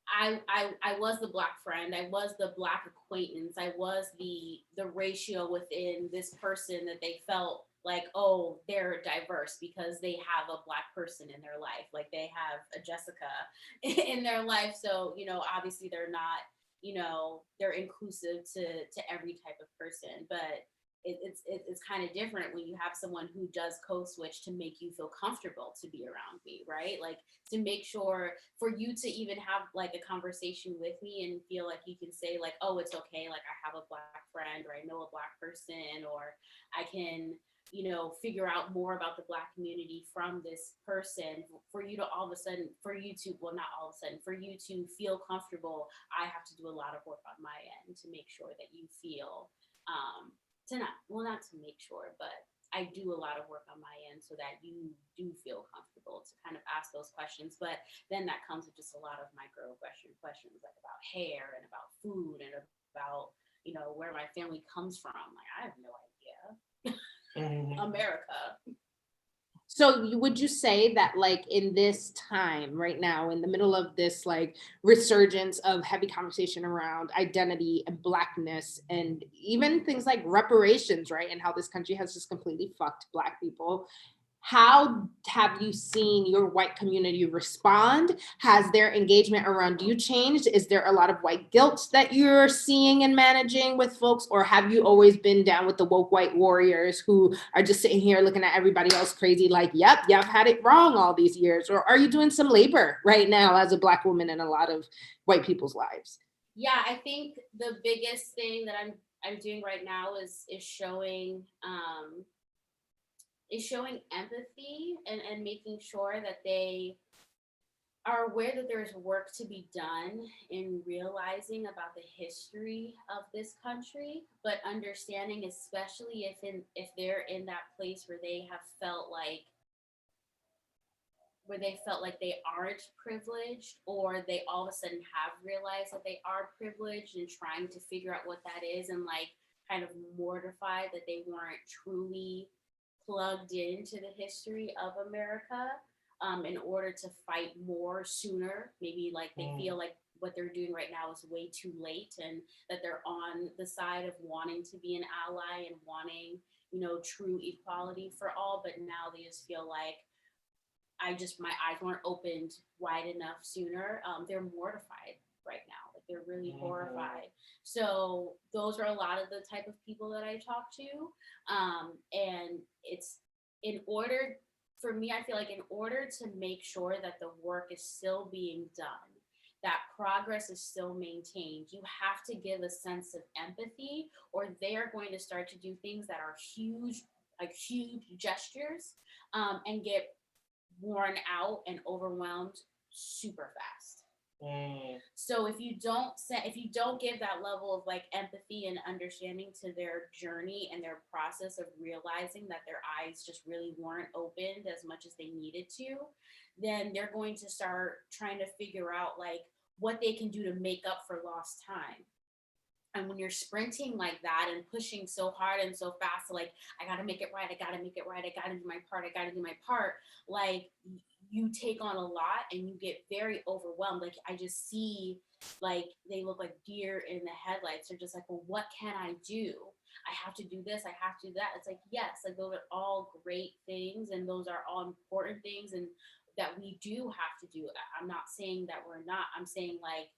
I was the black friend. I was the black acquaintance. I was the ratio within this person that they felt like, oh, they're diverse because they have a black person in their life, like they have a Jessica in their life. So obviously they're not, they're inclusive to every type of person, but it's kind of different when you have someone who does code switch to make you feel comfortable to be around me, right? Like to make sure for you to even have like a conversation with me and feel like you can say like, oh, it's okay, like I have a black friend or I know a black person or I can figure out more about the black community from this person. For you to all of a sudden, for you to, well, not all of a sudden, for you to feel comfortable, I have to do a lot of work on my end to make sure that you feel not to make sure, but I do a lot of work on my end so that you do feel comfortable to kind of ask those questions. But then that comes with just a lot of questions like about hair and about food and about where my family comes from. Like I have no idea. America. So would you say that like in this time right now, in the middle of this like resurgence of heavy conversation around identity and blackness and even things like reparations, right? And how this country has just completely fucked black people. How have you seen your white community respond? Has their engagement around you changed? Is there a lot of white guilt that you're seeing and managing with folks? Or have you always been down with the woke white warriors who are just sitting here looking at everybody else crazy like, yep, y'all had it wrong all these years? Or are you doing some labor right now as a black woman in a lot of white people's lives? Yeah, I think the biggest thing that I'm doing right now is showing empathy and making sure that they are aware that there's work to be done in realizing about the history of this country, but understanding, especially if they're in that place where they have felt like they aren't privileged, or they all of a sudden have realized that they are privileged and trying to figure out what that is, and like kind of mortified that they weren't truly plugged into the history of America, in order to fight more sooner. Maybe like they feel like what they're doing right now is way too late, and that they're on the side of wanting to be an ally and wanting, true equality for all, but now they just feel like my eyes weren't opened wide enough sooner. They're mortified right now. Like they're really horrified. So those are a lot of the type of people that I talk to. And it's in order for me, I feel like in order to make sure that the work is still being done, that progress is still maintained, you have to give a sense of empathy, or they are going to start to do things that are huge, like huge gestures, and get worn out and overwhelmed super fast. So if you don't give that level of like empathy and understanding to their journey and their process of realizing that their eyes just really weren't opened as much as they needed to, then they're going to start trying to figure out like what they can do to make up for lost time. And when you're sprinting like that and pushing so hard and so fast, like I gotta make it right, I gotta make it right, I gotta do my part, I gotta do my part, like you take on a lot and you get very overwhelmed. Like I just see like they look like deer in the headlights. They're just like, well, what can I do? I have to do this, I have to do that. It's like, yes, like those are all great things and those are all important things and that we do have to do. I'm not saying that we're not. I'm saying like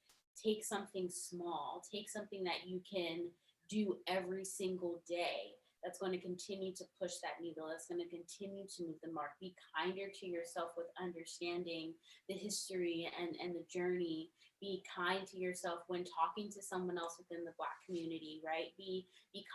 take something small, take something that you can do every single day that's going to continue to push that needle, that's going to continue to move the mark. Be kinder to yourself with understanding the history and the journey. Be kind to yourself when talking to someone else within the Black community, right? Be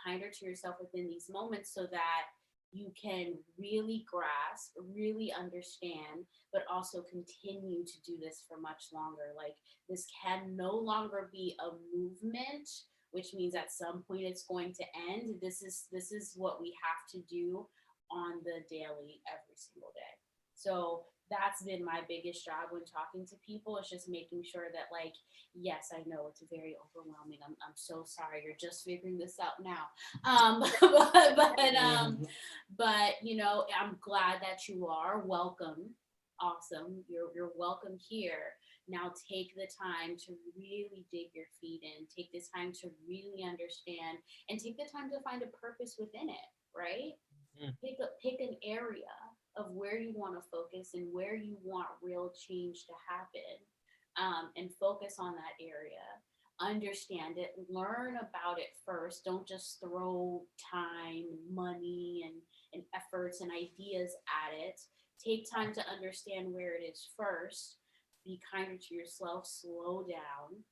kinder to yourself within these moments so that you can really grasp, really understand, but also continue to do this for much longer. Like this can no longer be a movement, which means at some point it's going to end. This is what we have to do on the daily, every single day. So that's been my biggest job when talking to people. It's just making sure that, like, yes, I know it's very overwhelming. I'm so sorry. You're just figuring this out now. But you know, I'm glad that you are welcome. Awesome. You're welcome here. Now take the time to really dig your feet in. Take the time to really understand, and take the time to find a purpose within it, right? Pick an area of where you want to focus and where you want real change to happen, and focus on that area. Understand it, learn about it first. Don't just throw time, money, and efforts and ideas at it. Take time to understand where it is first. Be kinder to yourself, slow down,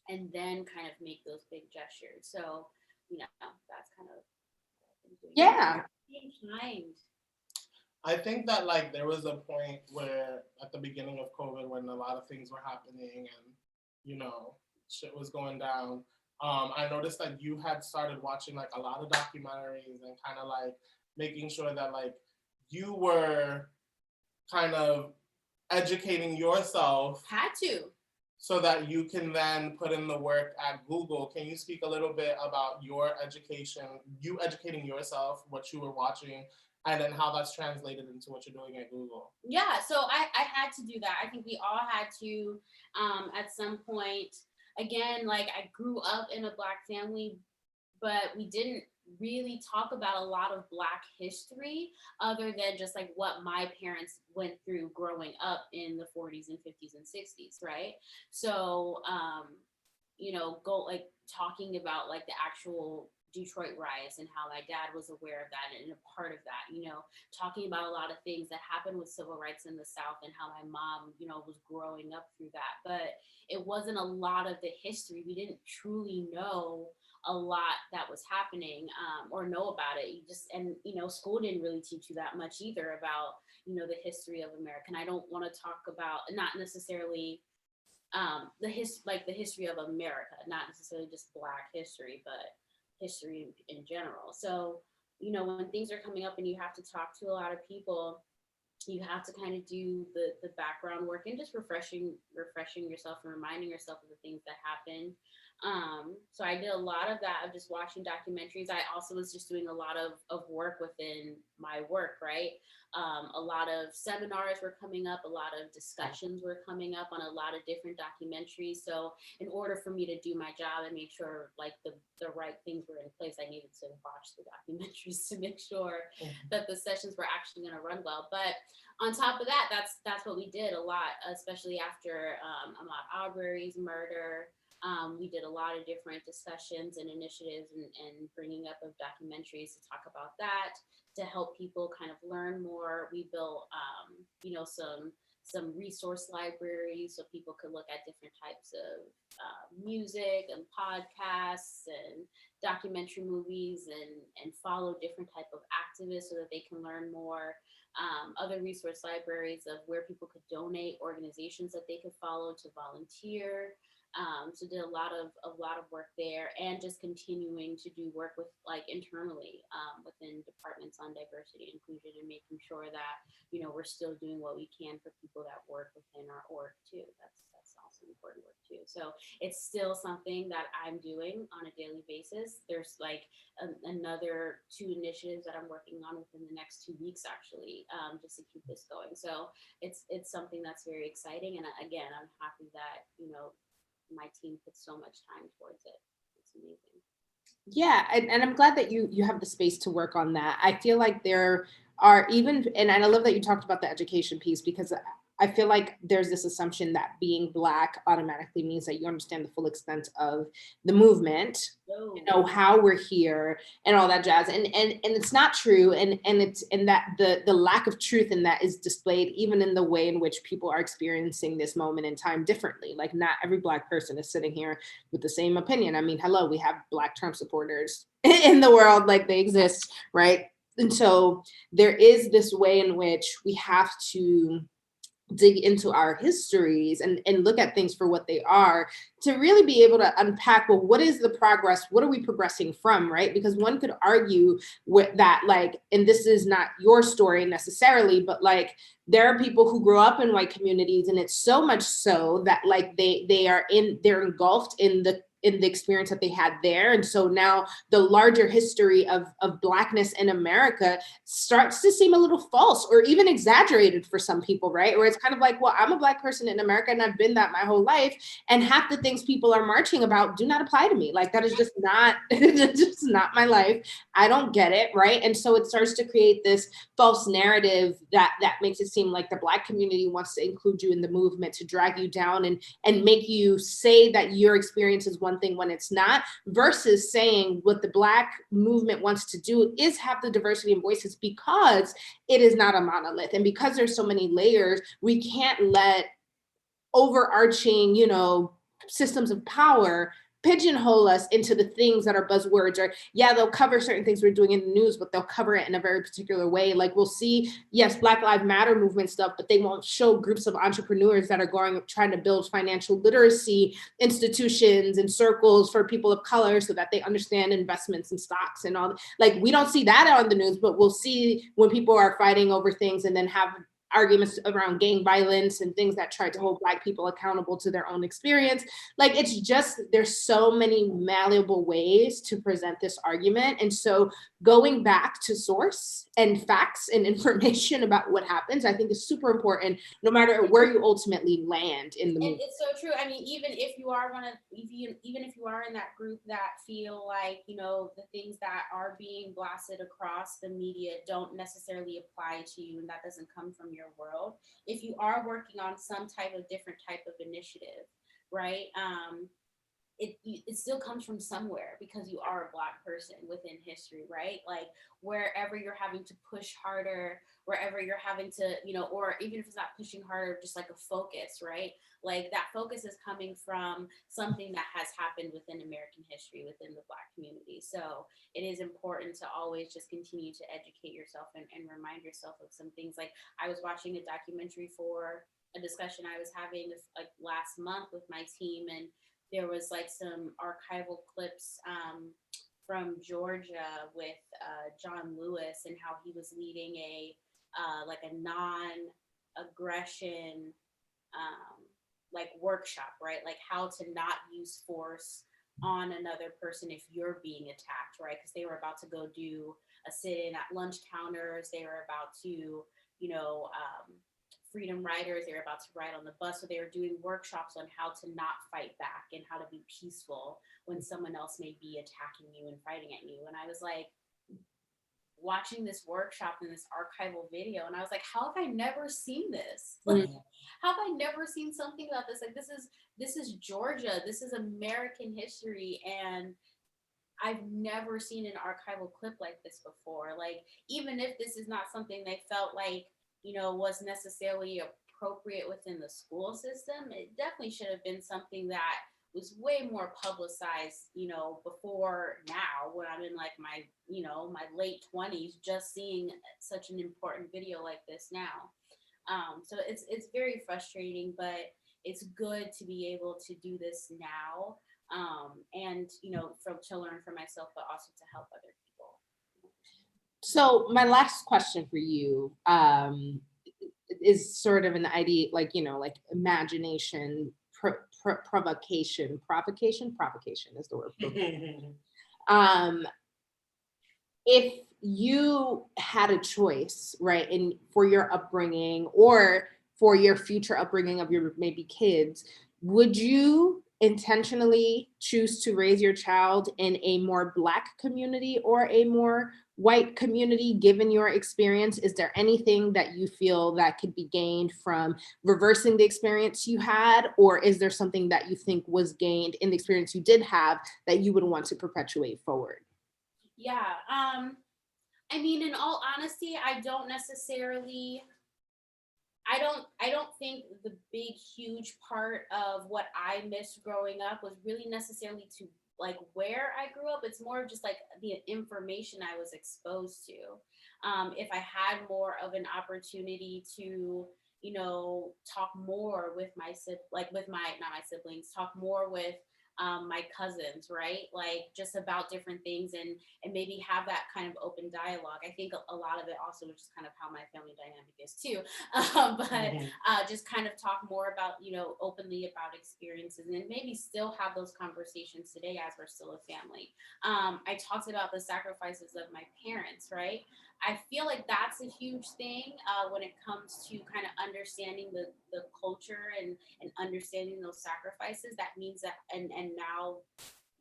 and then kind of make those big gestures. So, you know, that's kind of what I've been doing. Yeah. Being kind. I think that like there was a point where at the beginning of COVID when a lot of things were happening and you know shit was going down. I noticed that you had started watching like a lot of documentaries and kind of like making sure that like you were kind of educating yourself Had to. so that you can then put in the work at Google. Can you speak a little bit about your education, you educating yourself, what you were watching, and then how that's translated into what you're doing at Google? Yeah, so I had to do that. I think we all had to, at some point. Again, like, I grew up in a Black family, but we didn't really talk about a lot of Black history other than just like what my parents went through growing up in the 40s and 50s and 60s, right? So, you know, go like talking about like the actual Detroit riots and how my dad was aware of that and a part of that, you know, talking about a lot of things that happened with civil rights in the South and how my mom, you know, was growing up through that. But it wasn't a lot of the history. We didn't truly know a lot that was happening, or know about it. You just, and you know, school didn't really teach you that much either about, you know, the history of America. And I don't want to talk about, not necessarily the history of America, not necessarily just Black history, but history in general. So, you know, when things are coming up and you have to talk to a lot of people, you have to kind of do the background work and just refreshing yourself and reminding yourself of the things that happen. So I did a lot of that, of just watching documentaries. I also was just doing a lot of work within my work, right? A lot of seminars were coming up, a lot of discussions were coming up on a lot of different documentaries. So in order for me to do my job and make sure like the right things were in place, I needed to watch the documentaries to make sure that the sessions were actually going to run well. But on top of that, that's what we did a lot, especially after Ahmaud Arbery's murder. We did a lot of different discussions and initiatives and bringing up of documentaries to talk about that, to help people kind of learn more. We built, you know, some resource libraries so people could look at different types of music and podcasts and documentary movies and follow different type of activists so that they can learn more. Other resource libraries of where people could donate, organizations that they could follow to volunteer. So did a lot of work there, and just continuing to do work with like internally within departments on diversity and inclusion, and making sure that, you know, we're still doing what we can for people that work within our org too. That's also important work too. So it's still something that I'm doing on a daily basis. There's like another 2 initiatives that I'm working on within the next 2 weeks actually, just to keep this going. So it's something that's very exciting, and again, I'm happy that, you know, my team puts so much time towards it. It's amazing. Yeah, and I'm glad that you have the space to work on that. I feel like there are even, and I love that you talked about the education piece, because I feel like there's this assumption that being Black automatically means that you understand the full extent of the movement, you know, how we're here and all that jazz. And it's not true. And it's, and that the lack of truth in that is displayed even in the way in which people are experiencing this moment in time differently. Like, not every Black person is sitting here with the same opinion. I mean, hello, we have Black Trump supporters in the world, like they exist, right? And so there is this way in which we have to dig into our histories and look at things for what they are, to really be able to unpack, well, what is the progress? What are we progressing from, right? Because one could argue with that, like, and this is not your story necessarily, but like there are people who grow up in white communities, and it's so much so that like they're engulfed in the experience that they had there. And so now the larger history of Blackness in America starts to seem a little false or even exaggerated for some people, right? Where it's kind of like, well, I'm a Black person in America and I've been that my whole life. And half the things people are marching about do not apply to me. Like that is just not, it's just not my life. I don't get it, right? And so it starts to create this false narrative that makes it seem like the Black community wants to include you in the movement, to drag you down and make you say that your experience is one thing when it's not, versus saying what the Black movement wants to do is have the diversity and voices, because it is not a monolith. And because there's so many layers, we can't let overarching, systems of power pigeonhole us into the things that are buzzwords. Or yeah, they'll cover certain things we're doing in the news, but they'll cover it in a very particular way. Like we'll see, yes, Black Lives Matter movement stuff, but they won't show groups of entrepreneurs that are trying to build financial literacy institutions and circles for people of color so that they understand investments and stocks and all. Like we don't see that on the news, but we'll see when people are fighting over things and then have arguments around gang violence and things that try to hold Black people accountable to their own experience. Like it's just, there's so many malleable ways to present this argument. And so going back to source and facts and information about what happens, I think is super important, no matter where you ultimately land in the movie. It's so true. I mean, even if you are even if you are in that group that feel like, the things that are being blasted across the media don't necessarily apply to you and that doesn't come from your world, if you are working on some different type of initiative, right? It still comes from somewhere because you are a Black person within history, right? Like wherever you're having to push harder, wherever you're having to, or even if it's not pushing harder, just like a focus, right? Like that focus is coming from something that has happened within American history, within the Black community. So it is important to always just continue to educate yourself and remind yourself of some things. Like I was watching a documentary for a discussion I was having like last month with my team, and there was like some archival clips from Georgia with John Lewis and how he was leading a non-aggression like workshop, right? Like how to not use force on another person if you're being attacked, right? Because they were about to go do a sit-in at lunch counters. They were about to, freedom riders, they were about to ride on the bus. So they were doing workshops on how to not fight back and how to be peaceful when someone else may be attacking you and fighting at you. And I was like, watching this workshop and this archival video, and I was like, how have I never seen this? Like, how have I never seen something about this? Like, this is Georgia, this is American history, and I've never seen an archival clip like this before. Like, even if this is not something they felt like, was necessarily appropriate within the school system, it definitely should have been something that was way more publicized, before now, when I'm in like my, my late 20s, just seeing such an important video like this now. So it's very frustrating, but it's good to be able to do this now, and to learn for myself, but also to help other people. So my last question for you is sort of an idea, like imagination, provocation is the word. If you had a choice, right, and for your upbringing or for your future upbringing of your maybe kids, would you intentionally choose to raise your child in a more Black community or a more white community, given your experience? Is there anything that you feel that could be gained from reversing the experience you had? Or is there something that you think was gained in the experience you did have that you would want to perpetuate forward? Yeah. I mean, in all honesty, I don't think the big, huge part of what I missed growing up was really necessarily to like where I grew up. It's more of just like the information I was exposed to. If I had more of an opportunity to, talk more with not my siblings, talk more with my cousins, right? Like just about different things and maybe have that kind of open dialogue. I think a lot of it also, which is kind of how my family dynamic is too, but just kind of talk more about, openly about experiences and maybe still have those conversations today as we're still a family. I talked about the sacrifices of my parents, right? I feel like that's a huge thing when it comes to kind of understanding the culture and understanding those sacrifices. That means that, and now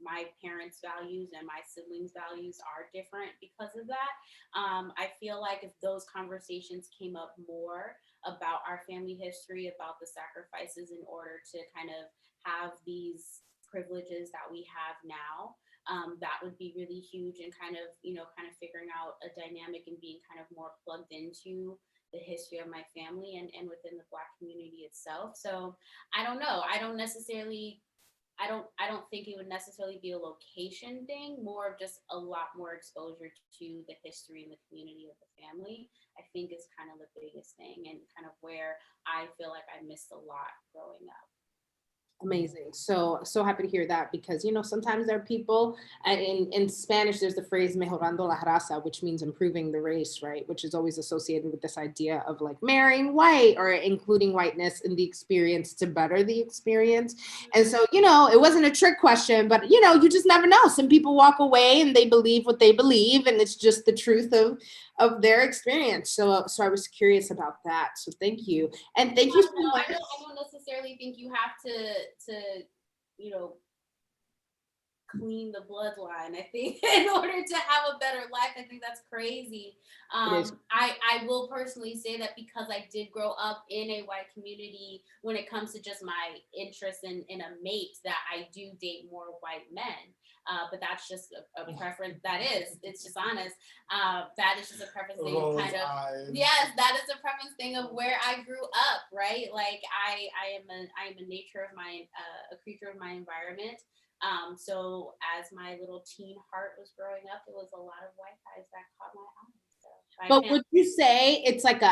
my parents' values and my siblings' values are different because of that. I feel like if those conversations came up more about our family history, about the sacrifices in order to kind of have these privileges that we have now, that would be really huge, and kind of figuring out a dynamic and being kind of more plugged into the history of my family and within the Black community itself. So I don't know. I don't think it would necessarily be a location thing, more of just a lot more exposure to the history and the community of the family, I think is kind of the biggest thing, and kind of where I feel like I missed a lot growing up. Amazing. So happy to hear that, because sometimes there are people, and in Spanish there's the phrase mejorando la raza, which means improving the race, right? Which is always associated with this idea of like marrying white or including whiteness in the experience to better the experience. And so it wasn't a trick question, but you just never know. Some people walk away and they believe what they believe, and it's just the truth of their experience. So I was curious about that. So thank you. And thank you so much. I don't necessarily think you have to clean the bloodline. I think in order to have a better life, I think that's crazy. I will personally say that because I did grow up in a white community, when it comes to just my interest in a mate, that I do date more white men. But that's just a preference. It's just honest. That is just a preference thing. Yes, that is a preference thing of where I grew up, right? Like I am a creature of my environment. So as my little teen heart was growing up, it was a lot of white guys that caught my eye. But would you say it's like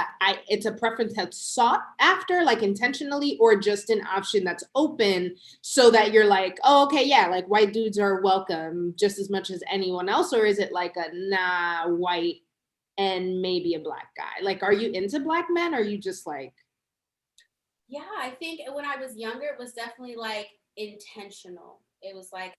it's a preference that's sought after, like intentionally, or just an option that's open so that you're like, oh, okay, yeah, like white dudes are welcome just as much as anyone else? Or is it like white and maybe a Black guy? Like, are you into Black men? Or are you just like? Yeah, I think when I was younger, it was definitely like intentional. It was like,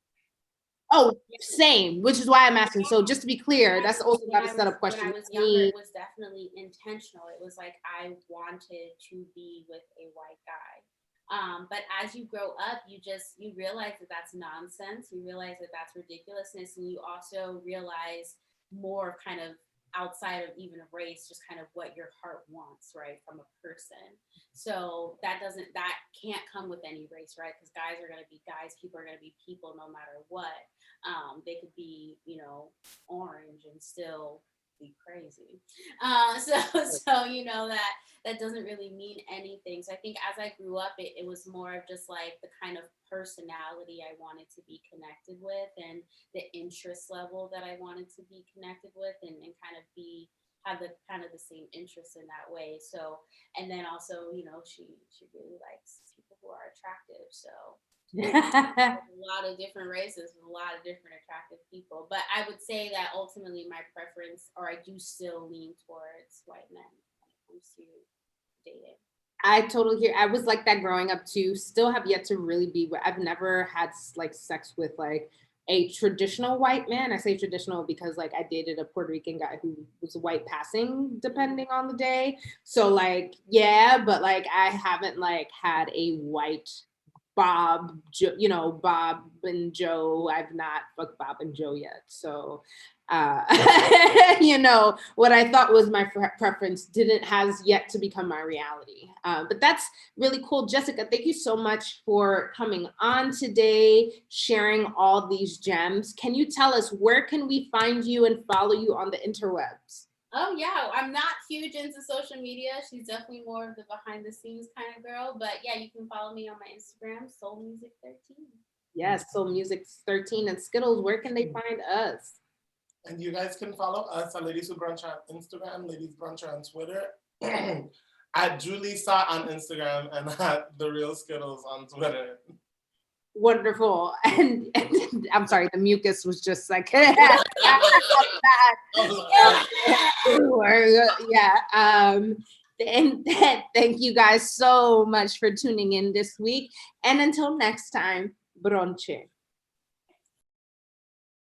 oh, same, which is why I'm asking. So just to be clear, that's also not a setup question. When I was younger, it was definitely intentional. It was like I wanted to be with a white guy. But as you grow up, you realize that that's nonsense. You realize that that's ridiculousness. And you also realize more kind of outside of even a race, just kind of what your heart wants, right, from a person. So that can't come with any race, right? Because guys are going to be guys, people are going to be people no matter what. They could be, orange and still be crazy. So that doesn't really mean anything. So I think as I grew up, it was more of just like the kind of personality I wanted to be connected with, and the interest level that I wanted to be connected with, and kind of have the kind of the same interests in that way. So, and then also, she really likes people who are attractive. So a lot of different races, a lot of different attractive people. But I would say that ultimately my preference, or I do still lean towards white men when it comes to dating. I totally hear. I was like that growing up too. Still have yet to really be. I've never had like sex with like a traditional white man. I say traditional because like I dated a Puerto Rican guy who was white passing depending on the day. So like, yeah, but like I haven't like had a white Bob, Bob and Joe. I've not fucked Bob and Joe yet. So, what I thought was my preference has yet to become my reality. But that's really cool. Jessica, thank you so much for coming on today, sharing all these gems. Can you tell us, where can we find you and follow you on the interwebs? Oh yeah, I'm not huge into social media. She's definitely more of the behind the scenes kind of girl. But yeah, you can follow me on my Instagram, Soul Music 13. Yes, Soul Music 13. And Skittles, where can they find us? And you guys can follow us at Ladies Who Brunch on Instagram, Ladies Brunch on Twitter. At Julissa on Instagram and at The Real Skittles on Twitter. Wonderful. And I'm sorry, the mucus was just like, yeah. And thank you guys so much for tuning in this week. And until next time, bronche.